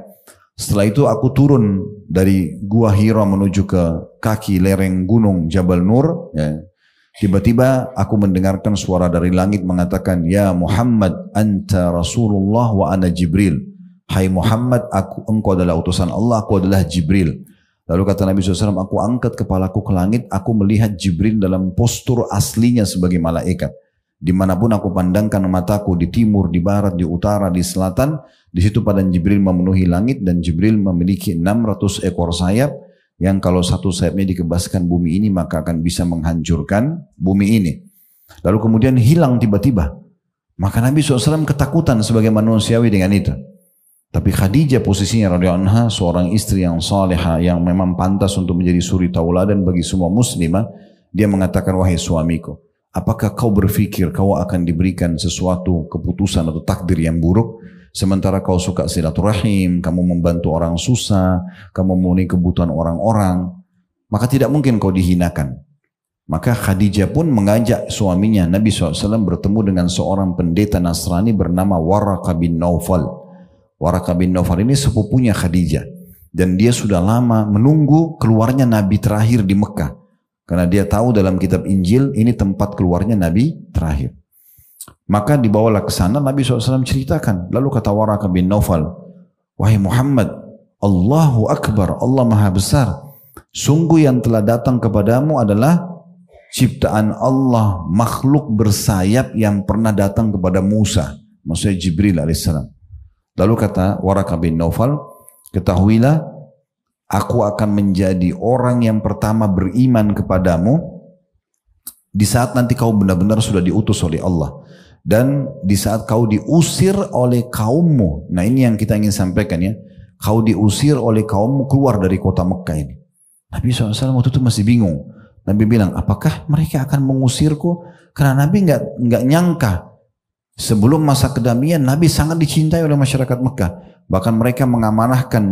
Setelah itu aku turun dari Gua Hira menuju ke kaki lereng gunung Jabal Nur, ya. Tiba-tiba aku mendengarkan suara dari langit mengatakan, ya Muhammad, anta Rasulullah wa ana Jibril. Hai Muhammad, engkau adalah utusan Allah, aku adalah Jibril. Lalu kata Nabi SAW, aku angkat kepalaku ke langit, aku melihat Jibril dalam postur aslinya sebagai malaikat. Dimanapun aku pandangkan mataku, di timur, di barat, di utara, di selatan, di situ padan Jibril memenuhi langit, dan Jibril memiliki 600 ekor sayap, yang kalau satu sayapnya dikebaskan bumi ini maka akan bisa menghancurkan bumi ini. Lalu kemudian hilang tiba-tiba. Maka Nabi SAW ketakutan sebagai manusiawi dengan itu. Tapi Khadijah posisinya radhiyallahu anha, seorang istri yang salihah, yang memang pantas untuk menjadi suri tauladan bagi semua muslimah. Dia mengatakan, wahai suamiku, apakah kau berpikir kau akan diberikan sesuatu keputusan atau takdir yang buruk, sementara kau suka silaturahim, kamu membantu orang susah, kamu memenuhi kebutuhan orang-orang, maka tidak mungkin kau dihinakan. Maka Khadijah pun mengajak suaminya Nabi SAW bertemu dengan seorang pendeta Nasrani bernama Waraqah bin Naufal. Waraqah bin Naufal ini sepupunya Khadijah. Dan dia sudah lama menunggu keluarnya Nabi terakhir di Mekah. Karena dia tahu dalam kitab Injil ini tempat keluarnya Nabi terakhir. Maka dibawalah ke sana, Nabi SAW ceritakan. Lalu kata Waraqah bin Naufal, wahai Muhammad, Allahu Akbar, Allah Maha Besar. Sungguh yang telah datang kepadamu adalah ciptaan Allah, makhluk bersayap yang pernah datang kepada Musa, maksudnya Jibril alaihissalam. Lalu kata Waraqah bin Naufal, ketahuilah aku akan menjadi orang yang pertama beriman kepadamu di saat nanti kau benar-benar sudah diutus oleh Allah, dan di saat kau diusir oleh kaummu. Nah ini yang kita ingin sampaikan ya, kau diusir oleh kaummu keluar dari kota Mekah ini. Nabi SAW waktu itu masih bingung. Nabi bilang, apakah mereka akan mengusirku? Karena Nabi nggak nyangka. Sebelum masa kedamaian, Nabi sangat dicintai oleh masyarakat Mekah. Bahkan mereka mengamanahkan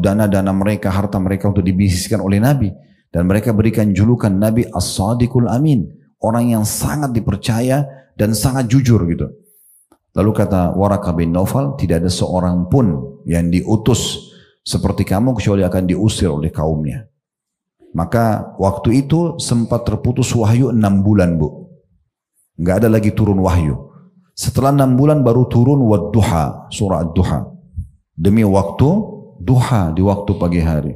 dana-dana mereka, harta mereka untuk dibisniskan oleh Nabi. Dan mereka berikan julukan Nabi As-Sadiqul Amin. Orang yang sangat dipercaya dan sangat jujur gitu. Lalu kata Waraqah bin Naufal, tidak ada seorang pun yang diutus seperti kamu kecuali akan diusir oleh kaumnya. Maka waktu itu sempat terputus wahyu 6 bulan bu. Nggak ada lagi turun wahyu. Setelah 6 bulan baru turun Wad-Duha, surah Ad-Duha. Demi waktu duha, di waktu pagi hari.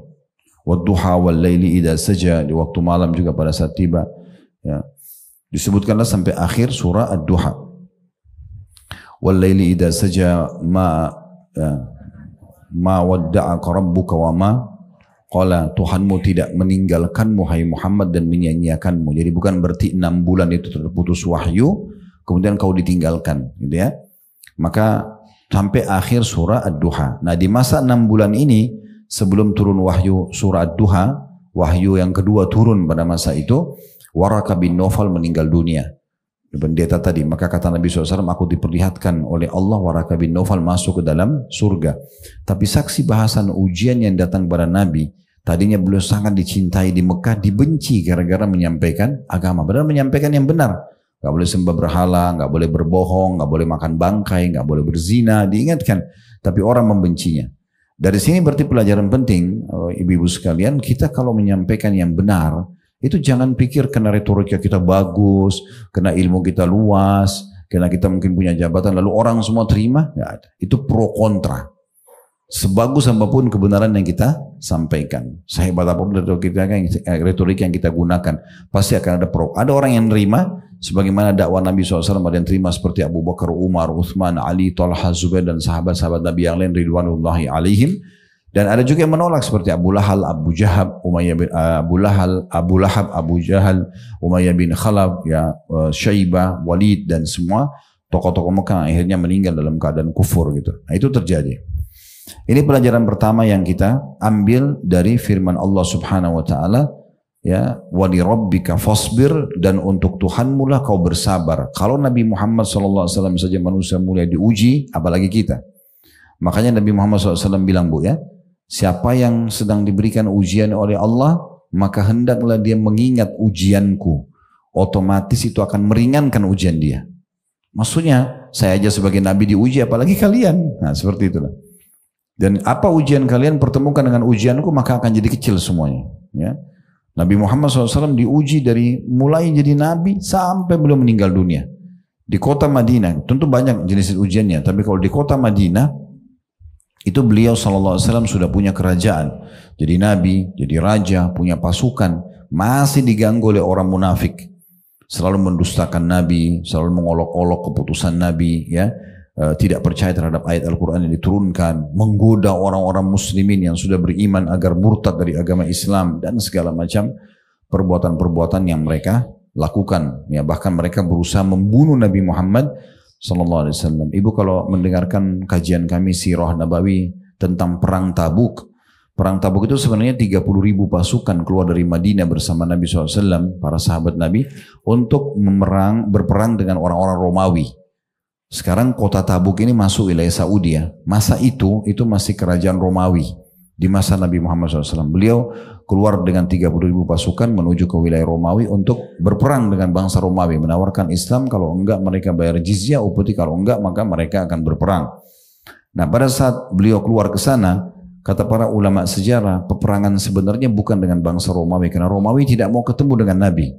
Wad-Duha wal-Laili idza saja, di waktu malam juga pada saat tiba. Ya. Disebutkanlah sampai akhir surah Ad-Duha. Wal-Laili idza saja ma wadda'aka rabbuka wa ma qala, Tuhanmu tidak meninggalkanmu hai Muhammad dan menyanyiakanmu. Jadi bukan berarti 6 bulan itu terputus wahyu kemudian kau ditinggalkan gitu ya. Maka sampai akhir surah Ad-Duha. Nah di masa 6 bulan ini sebelum turun wahyu surah Ad-Duha, wahyu yang kedua turun pada masa itu, Waraqah bin Naufal meninggal dunia. Pendeta tadi, maka kata Nabi SAW, aku diperlihatkan oleh Allah Waraqah bin Naufal masuk ke dalam surga. Tapi saksi bahasan ujian yang datang kepada Nabi, tadinya beliau sangat dicintai di Mekah, dibenci gara-gara menyampaikan agama. Padahal menyampaikan yang benar. Gak boleh sembah berhala, gak boleh berbohong, gak boleh makan bangkai, gak boleh berzina, diingatkan. Tapi orang membencinya. Dari sini berarti pelajaran penting, ibu-ibu sekalian, kita kalau menyampaikan yang benar, itu jangan pikir karena retorika kita bagus, karena ilmu kita luas, karena kita mungkin punya jabatan, lalu orang semua terima. Nggak ada. Itu pro kontra. Sebagus apapun kebenaran yang kita sampaikan, sehebat apapun retorika yang kita gunakan, pasti akan ada pro. Ada orang yang nerima, sebagaimana dakwah Nabi SAW ada yang terima seperti Abu Bakar, Umar, Uthman, Ali, Talha, Zubair dan sahabat-sahabat Nabi yang lain ridwanullahi alaihim. Dan ada juga yang menolak seperti Abu Lahab, Abu Jahal, Abu Jahal, Umayyah bin Khalaf, ya, Syaibah, Walid dan semua tokoh-tokoh Mekah akhirnya meninggal dalam keadaan kufur gitu. Nah, itu terjadi. Ini pelajaran pertama yang kita ambil dari firman Allah Subhanahu wa taala, ya, wa li rabbika fasbir, dan untuk Tuhanmu lah kau bersabar. Kalau Nabi Muhammad SAW saja manusia mulia diuji, apalagi kita. Makanya Nabi Muhammad SAW bilang bu ya, siapa yang sedang diberikan ujian oleh Allah, maka hendaklah dia mengingat ujianku. Otomatis itu akan meringankan ujian dia. Maksudnya, saya aja sebagai Nabi diuji, apalagi kalian. Nah, seperti itulah. Dan apa ujian kalian pertemukan dengan ujianku, maka akan jadi kecil semuanya. Ya. Nabi Muhammad SAW diuji dari mulai jadi Nabi sampai beliau meninggal dunia. Di kota Madinah, tentu banyak jenis ujiannya. Tapi kalau di kota Madinah, itu beliau SAW sudah punya kerajaan, jadi nabi, jadi raja, punya pasukan, masih diganggu oleh orang munafik, selalu mendustakan nabi, selalu mengolok-olok keputusan nabi, ya, tidak percaya terhadap ayat Al-Quran yang diturunkan, menggoda orang-orang muslimin yang sudah beriman agar murtad dari agama Islam, dan segala macam perbuatan-perbuatan yang mereka lakukan, ya, bahkan mereka berusaha membunuh Nabi Muhammad Sallallahu Alaihi Wasallam. Ibu kalau mendengarkan kajian kami Sirah Nabawi tentang perang Tabuk Perang Tabuk itu sebenarnya 30.000 pasukan keluar dari Madinah bersama Nabi SAW, para sahabat Nabi, untuk berperang dengan orang-orang Romawi. Sekarang kota Tabuk ini masuk wilayah Saudi ya. Masa itu masih kerajaan Romawi. Di masa Nabi Muhammad SAW. Beliau keluar dengan 30.000 pasukan menuju ke wilayah Romawi untuk berperang dengan bangsa Romawi. Menawarkan Islam, kalau enggak mereka bayar jizyah, upeti, kalau enggak maka mereka akan berperang. Nah pada saat beliau keluar ke sana, kata para ulama sejarah, peperangan sebenarnya bukan dengan bangsa Romawi, karena Romawi tidak mau ketemu dengan Nabi.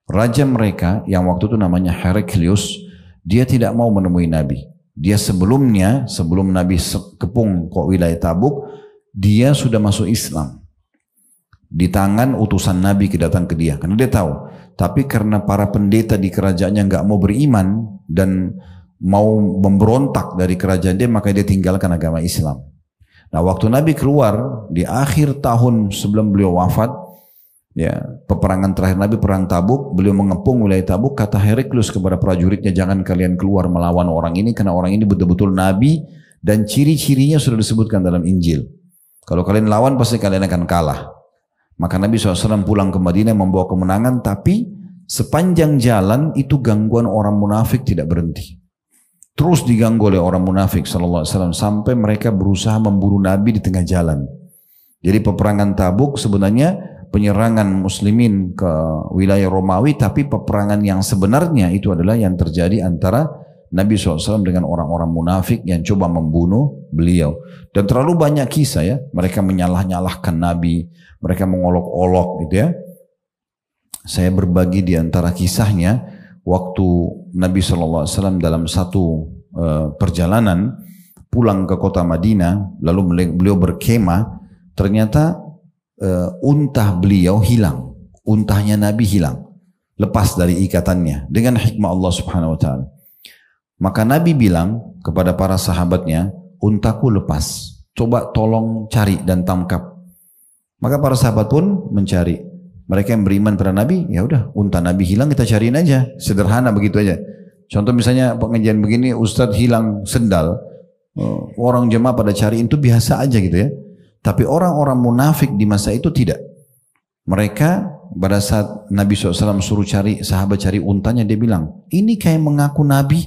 Raja mereka yang waktu itu namanya Heraklius, dia tidak mau menemui Nabi. Dia sebelum Nabi kepung ke wilayah Tabuk, dia sudah masuk Islam. Di tangan utusan Nabi datang ke dia, karena dia tahu. Tapi karena para pendeta di kerajaannya nggak mau beriman dan mau memberontak dari kerajaan dia, maka dia tinggalkan agama Islam. Nah waktu Nabi keluar di akhir tahun sebelum beliau wafat, ya peperangan terakhir Nabi perang Tabuk, beliau mengepung wilayah Tabuk, kata Heraklius kepada prajuritnya, jangan kalian keluar melawan orang ini, karena orang ini betul-betul Nabi dan ciri-cirinya sudah disebutkan dalam Injil. Kalau kalian lawan pasti kalian akan kalah. Maka Nabi SAW pulang ke Madinah membawa kemenangan, tapi sepanjang jalan itu gangguan orang munafik tidak berhenti. Terus diganggu oleh orang munafik SAW sampai mereka berusaha membunuh Nabi di tengah jalan. Jadi peperangan Tabuk sebenarnya penyerangan muslimin ke wilayah Romawi, tapi peperangan yang sebenarnya itu adalah yang terjadi antara Nabi SAW dengan orang-orang munafik yang coba membunuh beliau. Dan terlalu banyak kisah ya, mereka menyalah-nyalahkan Nabi, mereka mengolok-olok gitu ya. Saya berbagi di antara kisahnya, waktu Nabi SAW dalam satu perjalanan pulang ke kota Madinah, lalu beliau berkemah, ternyata unta beliau hilang, untanya Nabi hilang, lepas dari ikatannya dengan hikmah Allah Subhanahu Wa Taala. Maka Nabi bilang kepada para sahabatnya, untaku lepas, coba tolong cari dan tangkap. Maka para sahabat pun mencari. Mereka yang beriman pada Nabi, ya udah, unta Nabi hilang kita cariin aja, sederhana begitu aja. Contoh misalnya pengajian begini, Ustadz hilang sendal, orang jemaah pada cariin itu biasa aja gitu ya. Tapi orang-orang munafik di masa itu tidak. Mereka pada saat Nabi SAW suruh cari, sahabat cari untanya, dia bilang, ini kayak mengaku Nabi,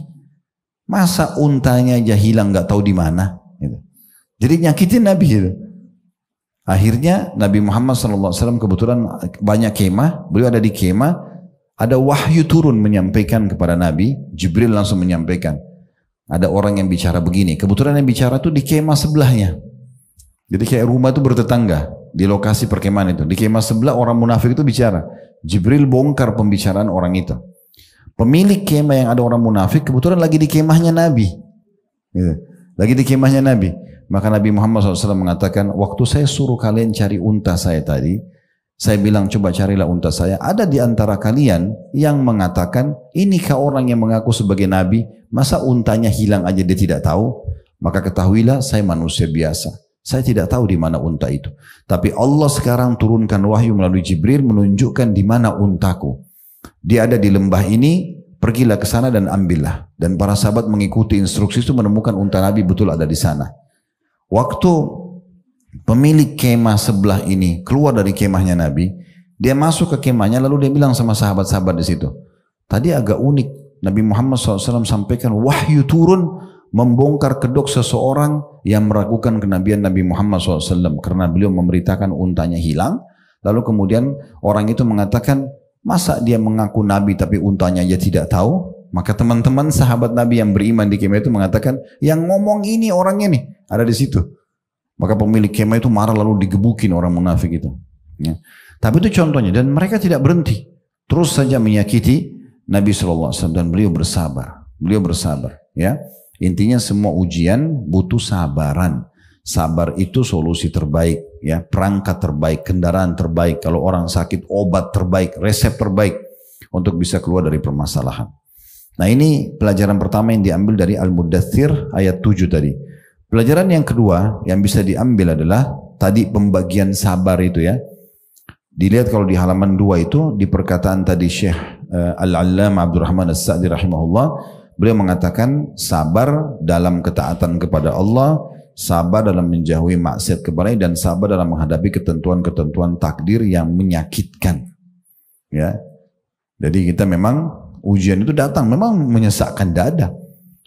masa untanya aja hilang nggak tahu di mana. Gitu. Jadi nyakitin Nabi gitu. Akhirnya Nabi Muhammad SAW kebetulan banyak kemah, beliau ada di kemah, ada wahyu turun menyampaikan kepada Nabi, Jibril langsung menyampaikan, ada orang yang bicara begini, kebetulan yang bicara itu di kemah sebelahnya, jadi kayak rumah itu bertetangga, di lokasi perkemahan itu, di kemah sebelah orang munafik itu bicara, Jibril bongkar pembicaraan orang itu, pemilik kemah yang ada orang munafik kebetulan lagi di kemahnya Nabi, gitu. Lagi di kemahnya Nabi. Maka Nabi Muhammad SAW mengatakan, waktu saya suruh kalian cari unta saya tadi, saya bilang coba carilah unta saya. Ada di antara kalian yang mengatakan, inikah orang yang mengaku sebagai Nabi, masa untanya hilang aja dia tidak tahu? Maka ketahuilah saya manusia biasa. Saya tidak tahu di mana unta itu. Tapi Allah sekarang turunkan wahyu melalui Jibril menunjukkan di mana untaku. Dia ada di lembah ini, pergilah ke sana dan ambillah. Dan para sahabat mengikuti instruksi itu menemukan unta Nabi betul ada di sana. Waktu pemilik kemah sebelah ini keluar dari kemahnya Nabi, dia masuk ke kemahnya lalu dia bilang sama sahabat-sahabat di situ, tadi agak unik, Nabi Muhammad SAW sampaikan wahyu turun membongkar kedok seseorang yang meragukan kenabian Nabi Muhammad SAW karena beliau memberitakan untanya hilang, lalu kemudian orang itu mengatakan, masa dia mengaku Nabi tapi untanya aja tidak tahu? Maka teman-teman sahabat Nabi yang beriman di kemah itu mengatakan, yang ngomong ini orangnya nih, ada di situ. Maka pemilik kemah itu marah lalu digebukin orang munafik itu. Ya. Tapi itu contohnya, dan mereka tidak berhenti. Terus saja menyakiti Nabi SAW dan beliau bersabar. Beliau bersabar. Ya. Intinya semua ujian butuh sabaran. Sabar itu solusi terbaik. Ya. Perangkat terbaik, kendaraan terbaik. Kalau orang sakit, obat terbaik, resep terbaik untuk bisa keluar dari permasalahan. Nah ini pelajaran pertama yang diambil dari Al-Muddathir ayat 7 tadi. Pelajaran yang kedua yang bisa diambil adalah tadi pembagian sabar itu ya. Dilihat kalau di halaman 2 itu di perkataan tadi Syekh Al-Allamah Abdurrahman As-Sa'di rahimahullah, beliau mengatakan sabar dalam ketaatan kepada Allah, sabar dalam menjauhi maksiat kepada dan sabar dalam menghadapi ketentuan-ketentuan takdir yang menyakitkan. Ya, jadi kita memang ujian itu datang, memang menyesakkan dada,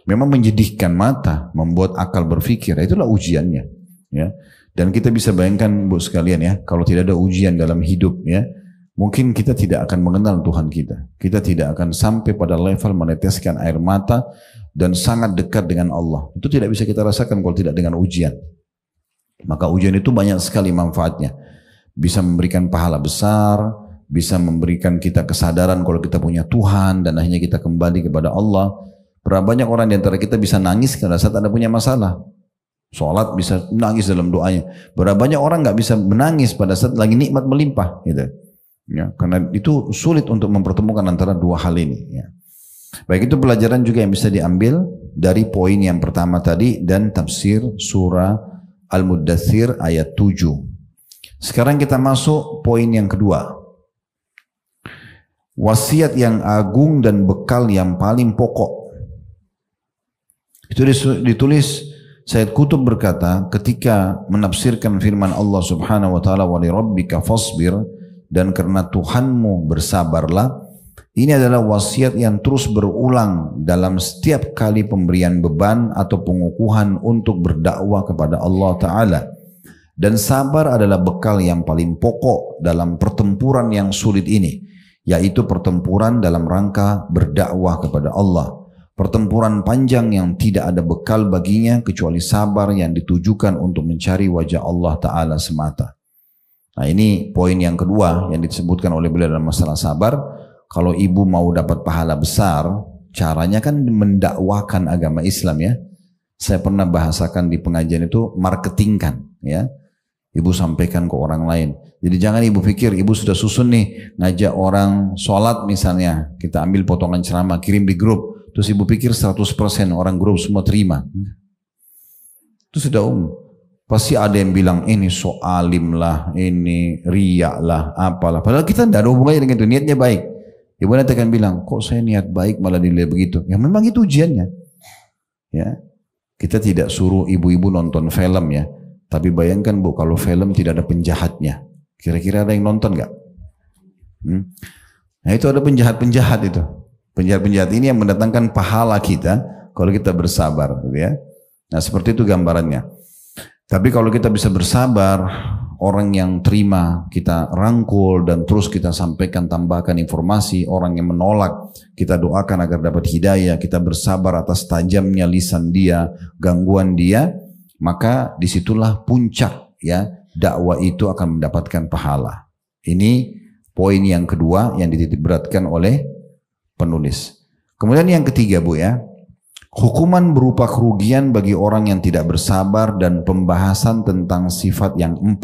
memang menjedihkan mata, membuat akal berpikir. Itulah ujiannya. Ya, dan kita bisa bayangkan Bu sekalian ya, kalau tidak ada ujian dalam hidup ya, mungkin kita tidak akan mengenal Tuhan kita. Kita tidak akan sampai pada level meneteskan air mata dan sangat dekat dengan Allah. Itu tidak bisa kita rasakan kalau tidak dengan ujian. Maka ujian itu banyak sekali manfaatnya. Bisa memberikan pahala besar, bisa memberikan kita kesadaran kalau kita punya Tuhan dan akhirnya kita kembali kepada Allah. Berapa banyak orang di antara kita bisa nangis pada saat Anda punya masalah. Sholat bisa nangis dalam doanya. Berapa banyak orang nggak bisa menangis pada saat lagi nikmat melimpah gitu. Ya, karena itu sulit untuk mempertemukan antara dua hal ini. Ya. Baik, itu pelajaran juga yang bisa diambil dari poin yang pertama tadi dan tafsir surah Al-Muddathir ayat 7. Sekarang kita masuk poin yang kedua. Wasiat yang agung dan bekal yang paling pokok. Itu ditulis Sayyid Qutb berkata ketika menafsirkan firman Allah Subhanahu wa taala wa li rabbika fasbir, dan karena Tuhanmu bersabarlah. Ini adalah wasiat yang terus berulang dalam setiap kali pemberian beban atau pengukuhan untuk berdakwah kepada Allah Ta'ala. Dan sabar adalah bekal yang paling pokok dalam pertempuran yang sulit ini, yaitu pertempuran dalam rangka berdakwah kepada Allah. Pertempuran panjang yang tidak ada bekal baginya kecuali sabar yang ditujukan untuk mencari wajah Allah Ta'ala semata. Nah, ini poin yang kedua yang disebutkan oleh beliau dalam masalah sabar. Kalau ibu mau dapat pahala besar, caranya kan mendakwakan agama Islam ya. Saya pernah bahasakan di pengajian itu marketingkan ya. Ibu sampaikan ke orang lain. Jadi jangan ibu pikir ibu sudah susun nih ngajak orang sholat misalnya. Kita ambil potongan ceramah kirim di grup. Terus ibu pikir 100% orang grup semua terima. Itu sudah Pasti ada yang bilang ini soalim lah, ini riak lah, apalah. Padahal kita tidak ada hubungannya dengan itu, niatnya baik. Ibu nanti akan bilang, kok saya niat baik malah dilihat begitu. Ya memang itu ujiannya. Ya, kita tidak suruh ibu-ibu nonton film ya. Tapi bayangkan Bu, kalau film tidak ada penjahatnya. Kira-kira ada yang nonton nggak? Nah itu ada penjahat-penjahat itu. Penjahat-penjahat ini yang mendatangkan pahala kita kalau kita bersabar. Gitu ya. Nah seperti itu gambarannya. Tapi kalau kita bisa bersabar, orang yang terima kita rangkul dan terus kita sampaikan, tambahkan informasi, orang yang menolak kita doakan agar dapat hidayah, kita bersabar atas tajamnya lisan dia, gangguan dia, maka disitulah puncak ya dakwah itu akan mendapatkan pahala. Ini poin yang kedua yang dititikberatkan oleh penulis. Kemudian yang ketiga Bu ya, hukuman berupa kerugian bagi orang yang tidak bersabar dan pembahasan tentang sifat yang 4.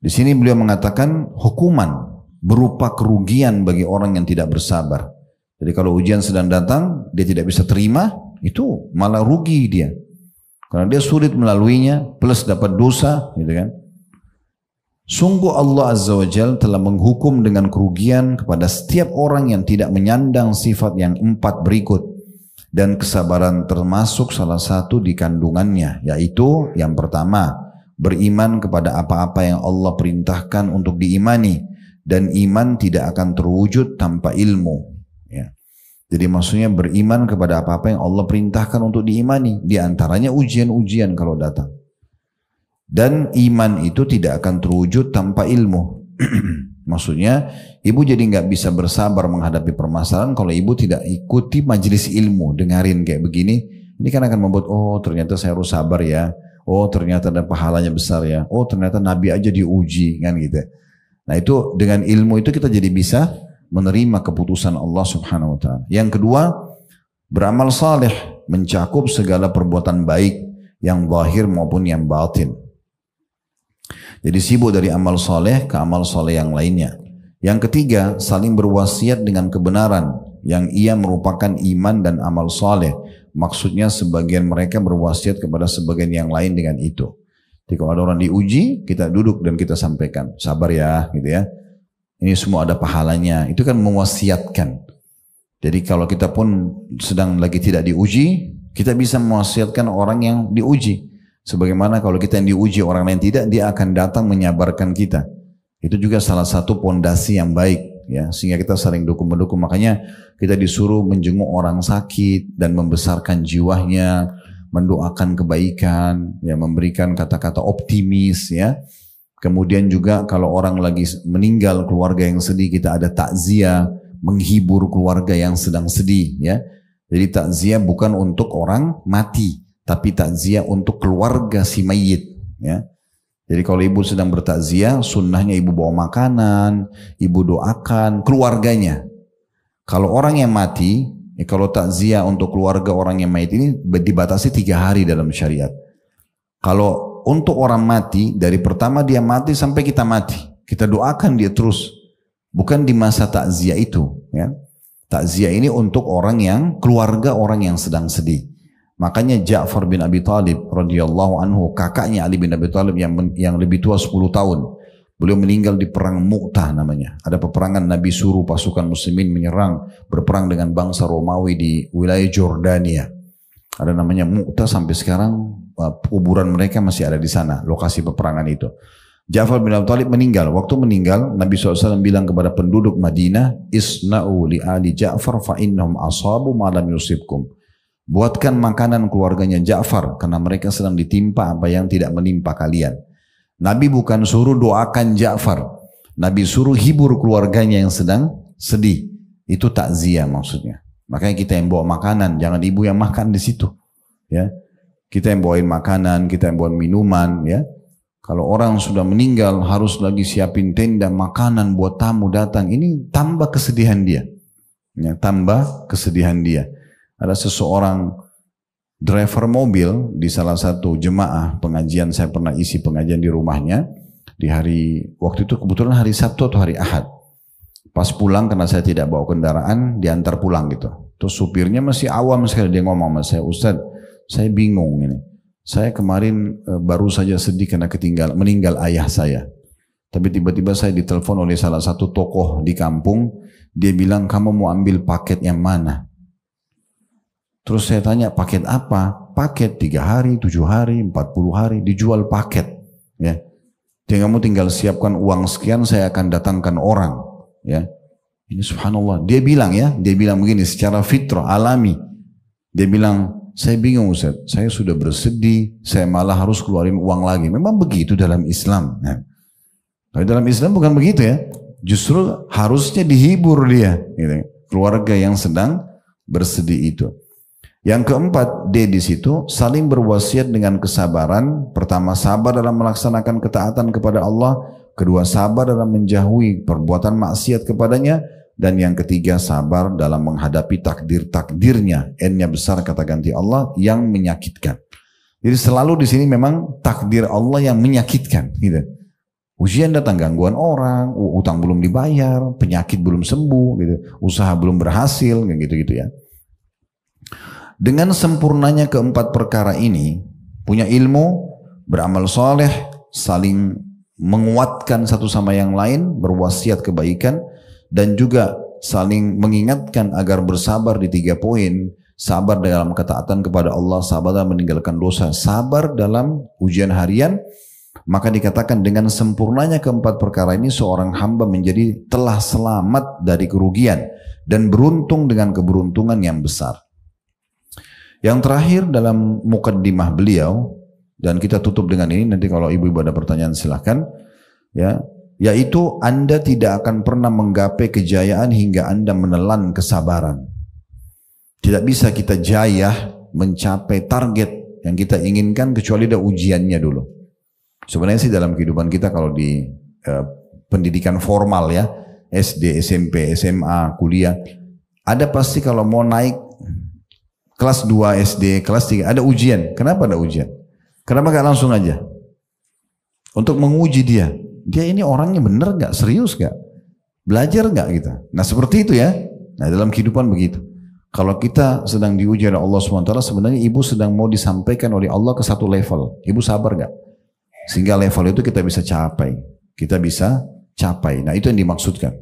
Di sini beliau mengatakan hukuman berupa kerugian bagi orang yang tidak bersabar. Jadi kalau ujian sedang datang, dia tidak bisa terima, itu malah rugi dia. Karena dia sulit melaluinya, plus dapat dosa, gitu kan. Sungguh Allah Azza wa Jalla telah menghukum dengan kerugian kepada setiap orang yang tidak menyandang sifat yang 4 berikut. Dan kesabaran termasuk salah satu di kandungannya, yaitu yang pertama, beriman kepada apa-apa yang Allah perintahkan untuk diimani. Dan iman tidak akan terwujud tanpa ilmu. Ya. Jadi maksudnya beriman kepada apa-apa yang Allah perintahkan untuk diimani. Di antaranya ujian-ujian kalau datang. Dan iman itu tidak akan terwujud tanpa ilmu. Maksudnya ibu jadi nggak bisa bersabar menghadapi permasalahan kalau ibu tidak ikuti majelis ilmu, dengarin kayak begini. Ini kan akan membuat, oh ternyata saya harus sabar ya. Oh ternyata ada pahalanya besar ya. Oh ternyata Nabi aja diuji kan gitu. Nah itu dengan ilmu itu kita jadi bisa menerima keputusan Allah Subhanahu Wa Taala. Yang kedua, beramal saleh mencakup segala perbuatan baik yang zahir maupun yang batin. Jadi sibuk dari amal soleh ke amal soleh yang lainnya. Yang ketiga, saling berwasiat dengan kebenaran yang ia merupakan iman dan amal soleh. Maksudnya sebagian mereka berwasiat kepada sebagian yang lain dengan itu. Jadi kalau ada orang diuji, kita duduk dan kita sampaikan, sabar ya, gitu ya. Ini semua ada pahalanya. Itu kan mewasiatkan. Jadi kalau kita pun sedang lagi tidak diuji, Kita bisa mewasiatkan orang yang diuji. Sebagaimana kalau kita yang diuji orang lain tidak, dia akan datang menyabarkan kita. Itu juga salah satu pondasi yang baik, ya, sehingga kita saling dukung-mendukung. Makanya kita disuruh menjenguk orang sakit dan membesarkan jiwanya, mendoakan kebaikan, ya, memberikan kata-kata optimis, ya. Kemudian juga kalau orang lagi meninggal, keluarga yang sedih, kita ada takziah, menghibur keluarga yang sedang sedih, ya. Jadi takziah bukan untuk orang mati, tapi takziah untuk keluarga si mayit, ya. Jadi kalau ibu sedang bertakziah, sunnahnya ibu bawa makanan, ibu doakan keluarganya. Kalau orang yang mati, kalau takziah untuk keluarga orang yang mati ini dibatasi 3 hari dalam syariat. Kalau untuk orang mati, dari pertama dia mati sampai kita mati, kita doakan dia terus. Bukan di masa takziah itu, ya. Takziah ini untuk orang yang, keluarga orang yang sedang sedih. Makanya Ja'far bin Abi Thalib radhiyallahu anhu, kakaknya Ali bin Abi Thalib yang lebih tua 10 tahun. Beliau meninggal di perang Mu'tah namanya. Ada peperangan Nabi suruh pasukan muslimin menyerang, berperang dengan bangsa Romawi di wilayah Jordania. Ada namanya Mu'tah, sampai sekarang kuburan mereka masih ada di sana, lokasi peperangan itu. Ja'far bin Abi Thalib meninggal. Waktu meninggal, Nabi SAW bilang kepada penduduk Madinah, Isna'u li ali Ja'far fa innahum asabu ma lam yusibkum. Buatkan makanan keluarganya Ja'far, karena mereka sedang ditimpa apa yang tidak menimpa kalian. Nabi bukan suruh doakan Ja'far, Nabi suruh hibur keluarganya yang sedang sedih. Itu takziah maksudnya. Makanya kita yang bawa makanan, jangan ibu yang makan di situ, ya. Kita yang bawain makanan, kita yang bawain minuman, ya. Kalau orang sudah meninggal harus lagi siapin tenda, makanan buat tamu datang, ini tambah kesedihan dia, ya, tambah kesedihan dia. Ada seseorang driver mobil di salah satu jemaah pengajian, saya pernah isi pengajian di rumahnya di hari, waktu itu kebetulan hari Sabtu atau hari Ahad. Pas pulang, karena saya tidak bawa kendaraan, diantar pulang gitu. Terus supirnya masih awam sekali, dia ngomong sama saya, Ustaz, saya bingung ini. Saya kemarin baru saja sedih karena meninggal ayah saya. Tapi tiba-tiba saya ditelepon oleh salah satu tokoh di kampung, dia bilang, kamu mau ambil paket yang mana? Terus saya tanya, paket apa? Paket 3 hari, 7 hari, 40 hari, dijual paket, ya. Dan kamu tinggal siapkan uang sekian, saya akan datangkan orang, ya. Ini subhanallah. Dia bilang, ya, dia bilang begini secara fitrah alami. Dia bilang, saya bingung Ustaz, saya sudah bersedih, saya malah harus keluarin uang lagi. Memang begitu dalam Islam, ya. Tapi dalam Islam bukan begitu, ya. Justru harusnya dihibur dia, gitu. Keluarga yang sedang bersedih itu. Yang keempat, D di situ saling berwasiat dengan kesabaran. Pertama, sabar dalam melaksanakan ketaatan kepada Allah. Kedua, sabar dalam menjauhi perbuatan maksiat kepadanya. Dan yang ketiga, sabar dalam menghadapi takdir-takdirnya. N-nya besar kata ganti Allah, yang menyakitkan. Jadi selalu di sini memang takdir Allah yang menyakitkan, gitu. Ujian datang, gangguan orang, utang belum dibayar, penyakit belum sembuh, gitu. Usaha belum berhasil, kayak gitu-gitu, ya. Dengan sempurnanya keempat perkara ini, punya ilmu, beramal soleh, saling menguatkan satu sama yang lain, berwasiat kebaikan, dan juga saling mengingatkan agar bersabar di 3 poin, sabar dalam ketaatan kepada Allah, sabar dalam meninggalkan dosa, sabar dalam ujian harian, maka dikatakan dengan sempurnanya keempat perkara ini, seorang hamba menjadi telah selamat dari kerugian, dan beruntung dengan keberuntungan yang besar. Yang terakhir dalam mukaddimah beliau, dan kita tutup dengan ini, nanti kalau ibu-ibu ada pertanyaan silahkan, ya, yaitu Anda tidak akan pernah menggapai kejayaan hingga Anda menelan kesabaran. Tidak bisa kita jaya mencapai target yang kita inginkan kecuali ada ujiannya dulu. Sebenarnya sih dalam kehidupan kita kalau di pendidikan formal, ya, SD, SMP, SMA, kuliah, ada pasti kalau mau naik kelas 2 SD, kelas 3, ada ujian. Kenapa ada ujian? Kenapa gak langsung aja? Untuk menguji dia. Dia ini orangnya benar gak? Serius gak? Belajar gak gitu? Nah seperti itu, ya. Nah dalam kehidupan begitu. Kalau kita sedang diuji oleh Allah SWT, sebenarnya ibu sedang mau disampaikan oleh Allah ke satu level. Ibu sabar gak? Sehingga level itu kita bisa capai. Kita bisa capai. Nah itu yang dimaksudkan.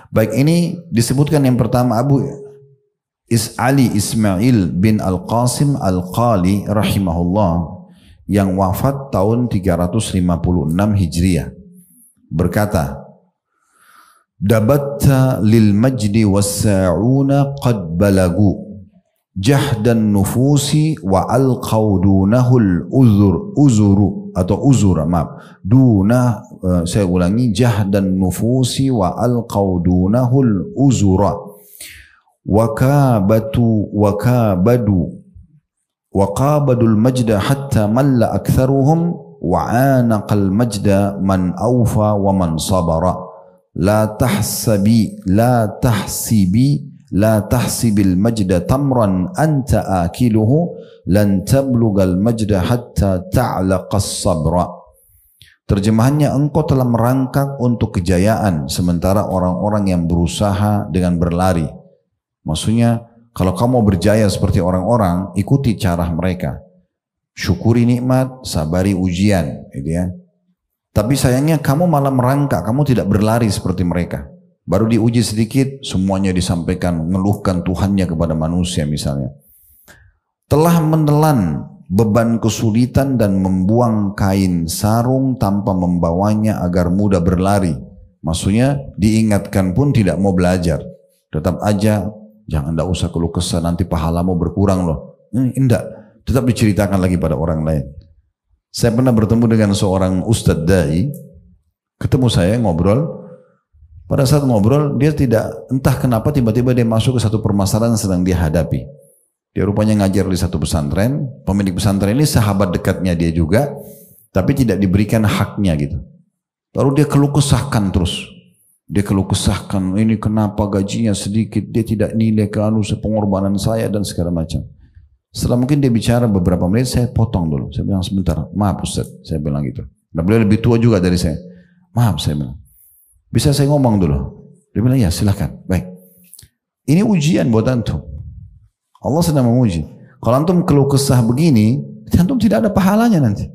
Baik, ini disebutkan yang pertama, Ali Ismail bin Al-Qasim Al-Qali rahimahullah yang wafat tahun 356 Hijriah berkata, Dabatta lil majdi was-sa'una qad balagu jahdan nufusi wa al-qawdunahul uzuru atau uzura, maaf, saya ulangi, jahdan nufusi wa al-qawdunahul uzura waqabadul majda hatta malla aktharuhum wa anaqal majda man awfa wa man sabara la tahsibil majda tamran anta akiluhu lan tablugal majda hatta ta'laqas sabra. Terjemahannya, engkau telah merangkak untuk kejayaan sementara orang-orang yang berusaha dengan berlari. Maksudnya, kalau kamu mau berjaya seperti orang-orang, ikuti cara mereka. Syukuri nikmat, sabari ujian, gitu ya. Tapi sayangnya kamu malah merangkak, kamu tidak berlari seperti mereka. Baru diuji sedikit, semuanya disampaikan, mengeluhkan Tuhannya kepada manusia misalnya. Telah menelan beban kesulitan dan membuang kain sarung tanpa membawanya agar mudah berlari. Maksudnya diingatkan pun tidak mau belajar. Tetap aja, jangan tidak usah keluh kesah, nanti pahalamu berkurang loh. Tidak, tetap diceritakan lagi pada orang lain. Saya pernah bertemu dengan seorang Ustadz Dai, ketemu saya ngobrol. Pada saat ngobrol, dia tidak, entah kenapa tiba-tiba dia masuk ke satu permasalahan yang sedang dia hadapi. Dia rupanya ngajar di satu pesantren, pemilik pesantren ini sahabat dekatnya dia juga, tapi tidak diberikan haknya gitu. Lalu dia keluh kesahkan terus. Dia keluh kesahkan, ini kenapa gajinya sedikit, dia tidak nilai ke pengorbanan saya dan segala macam. Setelah mungkin dia bicara beberapa menit, saya potong dulu. Saya bilang, sebentar, maaf Ustaz, saya bilang gitu. Nah, beliau lebih tua juga dari saya. Maaf, saya bilang, bisa saya ngomong dulu? Dia bilang, ya silahkan, baik. Ini ujian buat antum. Allah sedang menguji. Kalau antum keluh kesah begini, antum tidak ada pahalanya nanti.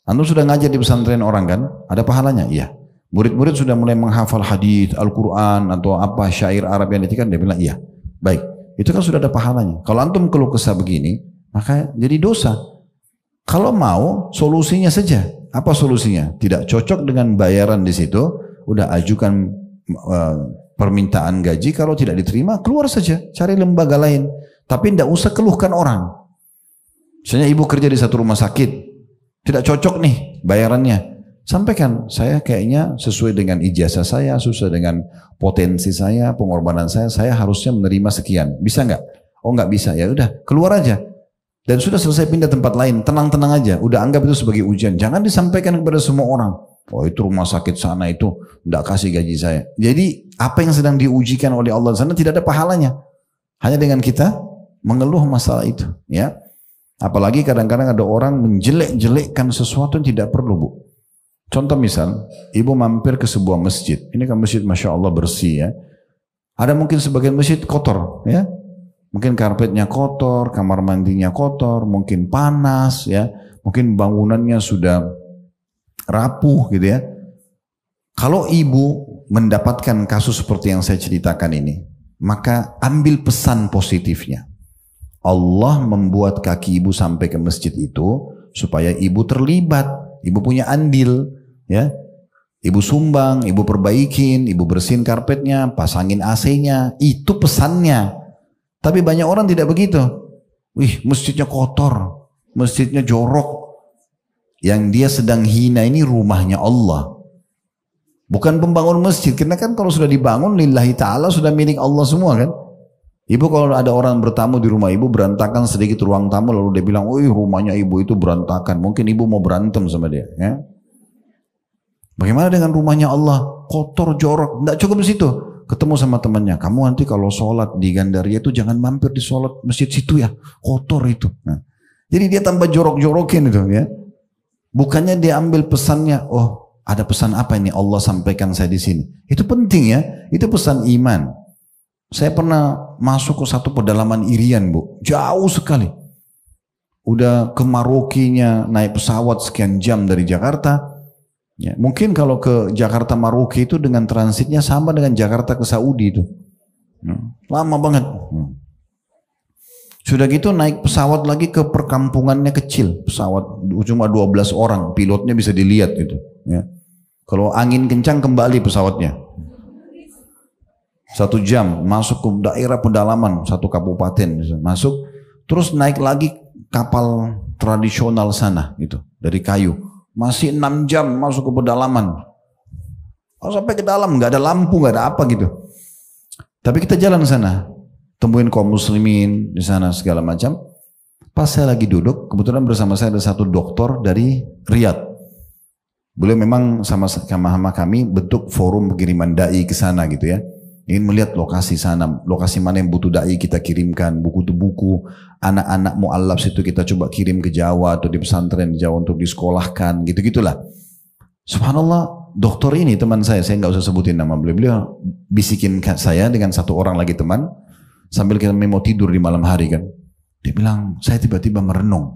Antum sudah ngajar di pesantren orang kan, ada pahalanya? Iya. Murid-murid sudah mulai menghafal hadis, Al-Quran atau apa syair Arab yang ditikan, dia bilang iya. Baik, itu kan sudah ada pahalanya. Kalau antum keluh kesah begini, maka jadi dosa. Kalau mau, solusinya saja. Apa solusinya? Tidak cocok dengan bayaran di situ, udah ajukan permintaan gaji. Kalau tidak diterima, keluar saja, cari lembaga lain. Tapi tidak usah keluhkan orang. Misalnya ibu kerja di satu rumah sakit, tidak cocok nih bayarannya. Sampaikan, saya kayaknya sesuai dengan ijazah saya, sesuai dengan potensi saya, pengorbanan saya harusnya menerima sekian. Bisa nggak? Oh nggak bisa, ya udah keluar aja. Dan sudah selesai pindah tempat lain, tenang-tenang aja. Udah anggap itu sebagai ujian. Jangan disampaikan kepada semua orang. Oh itu rumah sakit sana itu nggak kasih gaji saya. Jadi apa yang sedang diujikan oleh Allah sana tidak ada pahalanya. Hanya dengan kita mengeluh masalah itu, ya. Apalagi kadang-kadang ada orang menjelek-jelekkan sesuatu yang tidak perlu, Bu. Contoh misal, ibu mampir ke sebuah masjid. Ini kan masjid Masya Allah bersih ya. Ada mungkin sebagian masjid kotor ya. Mungkin karpetnya kotor, kamar mandinya kotor, mungkin panas ya. Mungkin bangunannya sudah rapuh gitu ya. Kalau ibu mendapatkan kasus seperti yang saya ceritakan ini, maka ambil pesan positifnya. Allah membuat kaki ibu sampai ke masjid itu supaya ibu terlibat. Ibu punya andil, ya. Ibu sumbang, ibu perbaikin, ibu bersihin karpetnya, pasangin AC-nya. Itu pesannya. Tapi banyak orang tidak begitu. Wih, masjidnya kotor, masjidnya jorok. Yang dia sedang hina ini rumahnya Allah. Bukan pembangun masjid. Karena kan kalau sudah dibangun, lillahi ta'ala sudah milik Allah semua kan. Ibu kalau ada orang bertamu di rumah ibu, berantakan sedikit ruang tamu, lalu dia bilang, oh rumahnya ibu itu berantakan. Mungkin ibu mau berantem sama dia. Ya? Bagaimana dengan rumahnya Allah? Kotor, jorok. Tidak cukup di situ. Ketemu sama temannya. Kamu nanti kalau sholat di Gandaria itu jangan mampir di sholat masjid situ ya. Kotor itu. Nah, jadi dia tambah jorok-jorokin itu. Ya. Bukannya dia ambil pesannya. Oh ada pesan apa ini Allah sampaikan saya di sini. Itu penting ya. Itu pesan iman. Saya pernah masuk ke satu pedalaman Irian, Bu. Jauh sekali. Udah ke Marokinya naik pesawat sekian jam dari Jakarta. Ya, mungkin kalau ke Jakarta Maroki itu dengan transitnya sama dengan Jakarta ke Saudi itu. Lama banget. Sudah gitu naik pesawat lagi ke perkampungannya kecil. Pesawat cuma 12 orang, pilotnya bisa dilihat gitu. Ya. Kalau angin kencang kembali pesawatnya. 1 jam masuk ke daerah pedalaman, 1 kabupaten. Masuk, terus naik lagi kapal tradisional sana gitu, dari kayu. Masih 6 jam masuk ke pedalaman. Oh, sampai ke dalam, nggak ada lampu, nggak ada apa gitu. Tapi kita jalan ke sana. Temuin kaum muslimin di sana segala macam. Pas saya lagi duduk, kebetulan bersama saya ada 1 dokter dari Riyadh. Beliau memang sama kami bentuk forum pengiriman dai ke sana gitu ya. Ingin melihat lokasi sana, lokasi mana yang butuh dai kita kirimkan, buku-buku anak-anak mu'allaf situ kita coba kirim ke Jawa atau di pesantren di Jawa untuk disekolahkan, gitu-gitulah. Subhanallah, dokter ini teman saya nggak usah sebutin nama beliau bisikin saya dengan 1 orang lagi teman. Sambil kita mau tidur di malam hari kan. Dia bilang, saya tiba-tiba merenung.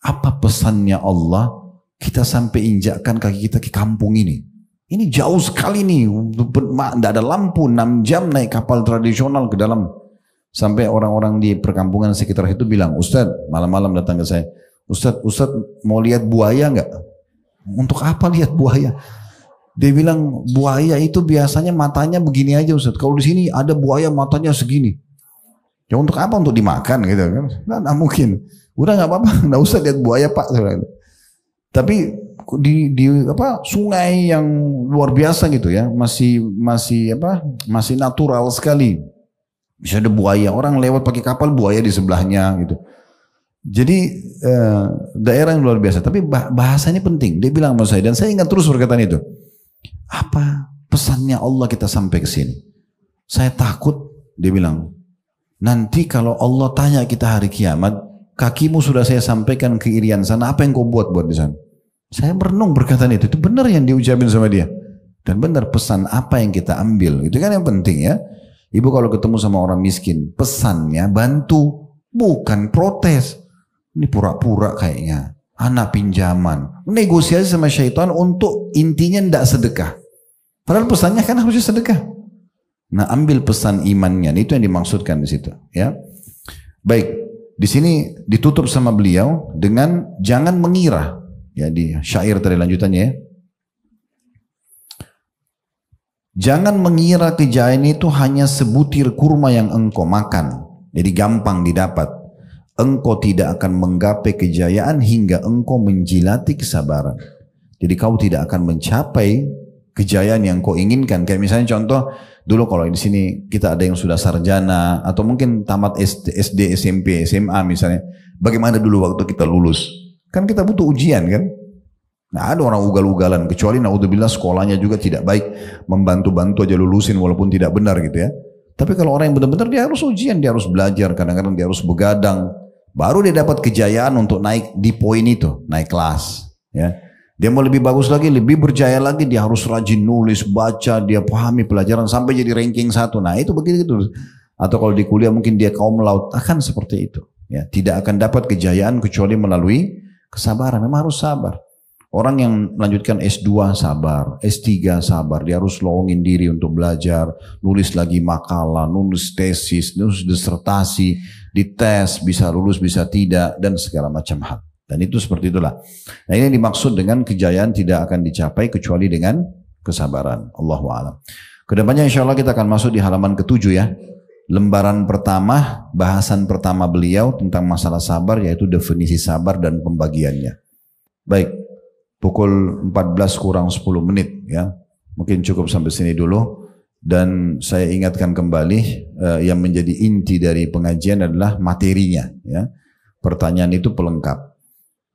Apa pesannya Allah kita sampai injakkan kaki kita ke kampung ini? Ini jauh sekali nih. Tidak ada lampu, 6 jam naik kapal tradisional ke dalam. Sampai orang-orang di perkampungan sekitar itu bilang, Ustadz, malam-malam datang ke saya. Ustadz mau lihat buaya nggak? Untuk apa lihat buaya? Dia bilang, buaya itu biasanya matanya begini aja Ustadz. Kalau di sini ada buaya matanya segini. Ya untuk apa? Untuk dimakan gitu kan? Nah, mungkin. Udah nggak apa-apa, nggak usah lihat buaya Pak. Tapi di sungai yang luar biasa gitu ya, masih natural sekali. Bisa ada buaya, orang lewat pakai kapal buaya di sebelahnya gitu. Jadi daerah yang luar biasa. Tapi bahasanya penting. Dia bilang sama saya dan saya ingat terus perkataan itu. Apa pesannya Allah kita sampai ke sini? Saya takut, dia bilang. Nanti kalau Allah tanya kita hari kiamat, kakimu sudah saya sampaikan ke Irian sana, apa yang kau buat di sana? Saya merenung perkataan itu benar yang diucapin sama dia. Dan benar pesan apa yang kita ambil, itu kan yang penting ya. Ibu kalau ketemu sama orang miskin, pesannya bantu, bukan protes. Ini pura-pura kayaknya, anak pinjaman. Negosiasi sama syaitan untuk intinya tidak sedekah. Padahal pesannya kan harusnya sedekah. Nah, ambil pesan imannya, itu yang dimaksudkan di situ, ya. Baik, di sini ditutup sama beliau dengan jangan mengira, ya di syair tadi lanjutannya ya. Jangan mengira kejayaan itu hanya sebutir kurma yang engkau makan, jadi gampang didapat. Engkau tidak akan menggapai kejayaan hingga engkau menjilati kesabaran. Jadi kau tidak akan mencapai kejayaan yang kau inginkan. Kayak misalnya contoh, dulu kalau di sini kita ada yang sudah sarjana atau mungkin tamat SD, SMP, SMA misalnya. Bagaimana dulu waktu kita lulus? Kan kita butuh ujian kan? Nah ada orang ugal-ugalan, kecuali naudzubillah sekolahnya juga tidak baik, membantu-bantu aja lulusin walaupun tidak benar gitu ya. Tapi kalau orang yang benar-benar dia harus ujian, dia harus belajar, kadang-kadang dia harus begadang, baru dia dapat kejayaan untuk naik di poin itu, naik kelas ya. Dia mau lebih bagus lagi, lebih berjaya lagi, dia harus rajin nulis, baca, dia pahami pelajaran sampai jadi ranking 1. Nah itu begitu. Atau kalau di kuliah mungkin dia kaum laut, akan seperti itu. Ya, tidak akan dapat kejayaan kecuali melalui kesabaran. Memang harus sabar. Orang yang melanjutkan S2 sabar, S3 sabar, dia harus lowongin diri untuk belajar, nulis lagi makalah, nulis tesis, nulis disertasi, dites, bisa lulus, bisa tidak, dan segala macam hal. Dan itu seperti itulah. Nah ini dimaksud dengan kejayaan tidak akan dicapai kecuali dengan kesabaran. Allahu a'lam. Kedepannya insya Allah kita akan masuk di halaman ke-7 ya. Lembaran pertama, bahasan pertama beliau tentang masalah sabar, yaitu definisi sabar dan pembagiannya. Baik, pukul 14 kurang 10 menit ya. Mungkin cukup sampai sini dulu. Dan saya ingatkan kembali yang menjadi inti dari pengajian adalah materinya ya. Pertanyaan itu pelengkap.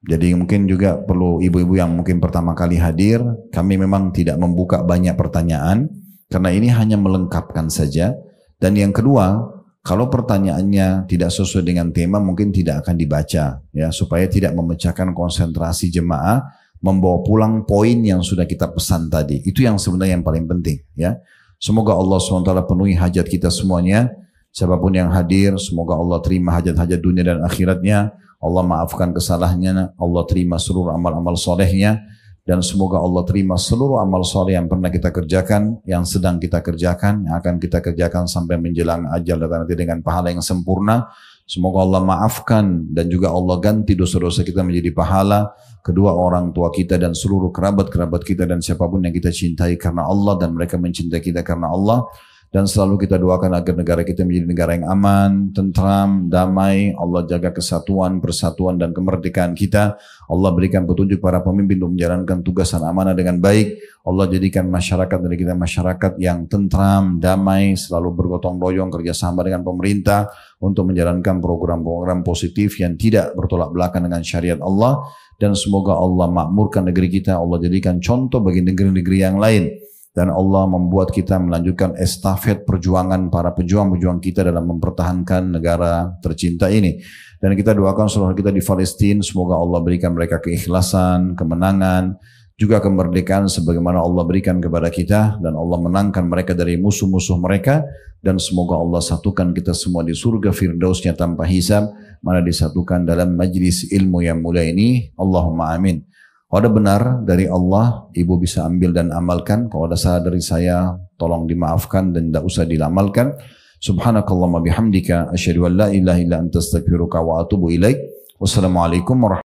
Jadi mungkin juga perlu ibu-ibu yang mungkin pertama kali hadir, kami memang tidak membuka banyak pertanyaan karena ini hanya melengkapkan saja. Dan yang kedua, kalau pertanyaannya tidak sesuai dengan tema mungkin tidak akan dibaca ya, supaya tidak memecahkan konsentrasi jemaah, membawa pulang poin yang sudah kita pesan tadi. Itu yang sebenarnya yang paling penting ya. Semoga Allah SWT penuhi hajat kita semuanya. Siapapun yang hadir, semoga Allah terima hajat-hajat dunia dan akhiratnya. Allah maafkan kesalahannya, Allah terima seluruh amal-amal solehnya, dan semoga Allah terima seluruh amal soleh yang pernah kita kerjakan, yang sedang kita kerjakan, yang akan kita kerjakan sampai menjelang ajal datang nanti dengan pahala yang sempurna. Semoga Allah maafkan dan juga Allah ganti dosa-dosa kita menjadi pahala, kedua orang tua kita dan seluruh kerabat-kerabat kita dan siapapun yang kita cintai karena Allah dan mereka mencintai kita karena Allah. Dan selalu kita doakan agar negara kita menjadi negara yang aman, tentram, damai. Allah jaga kesatuan, persatuan dan kemerdekaan kita. Allah berikan petunjuk para pemimpin untuk menjalankan tugas dan amanah dengan baik. Allah jadikan masyarakat dari kita masyarakat yang tentram, damai, selalu bergotong royong, kerjasama dengan pemerintah untuk menjalankan program-program positif yang tidak bertolak belakang dengan syariat Allah. Dan semoga Allah makmurkan negeri kita, Allah jadikan contoh bagi negeri-negeri yang lain. Dan Allah membuat kita melanjutkan estafet perjuangan para pejuang-pejuang kita dalam mempertahankan negara tercinta ini. Dan kita doakan saudara kita di Palestina, semoga Allah berikan mereka keikhlasan, kemenangan, juga kemerdekaan sebagaimana Allah berikan kepada kita. Dan Allah menangkan mereka dari musuh-musuh mereka. Dan semoga Allah satukan kita semua di surga firdausnya tanpa hisab, mana disatukan dalam majlis ilmu yang mulia ini. Allahumma amin. Kalau ada benar dari Allah, ibu bisa ambil dan amalkan. Kalau ada salah dari saya, tolong dimaafkan dan tidak usah diamalkan. Subhanakallahumma bihamdika, asyhadu an la ilaha illa anta astaghfiruka wa atubu ilaik. Wassalamualaikum warahmatullahi wabarakatuh.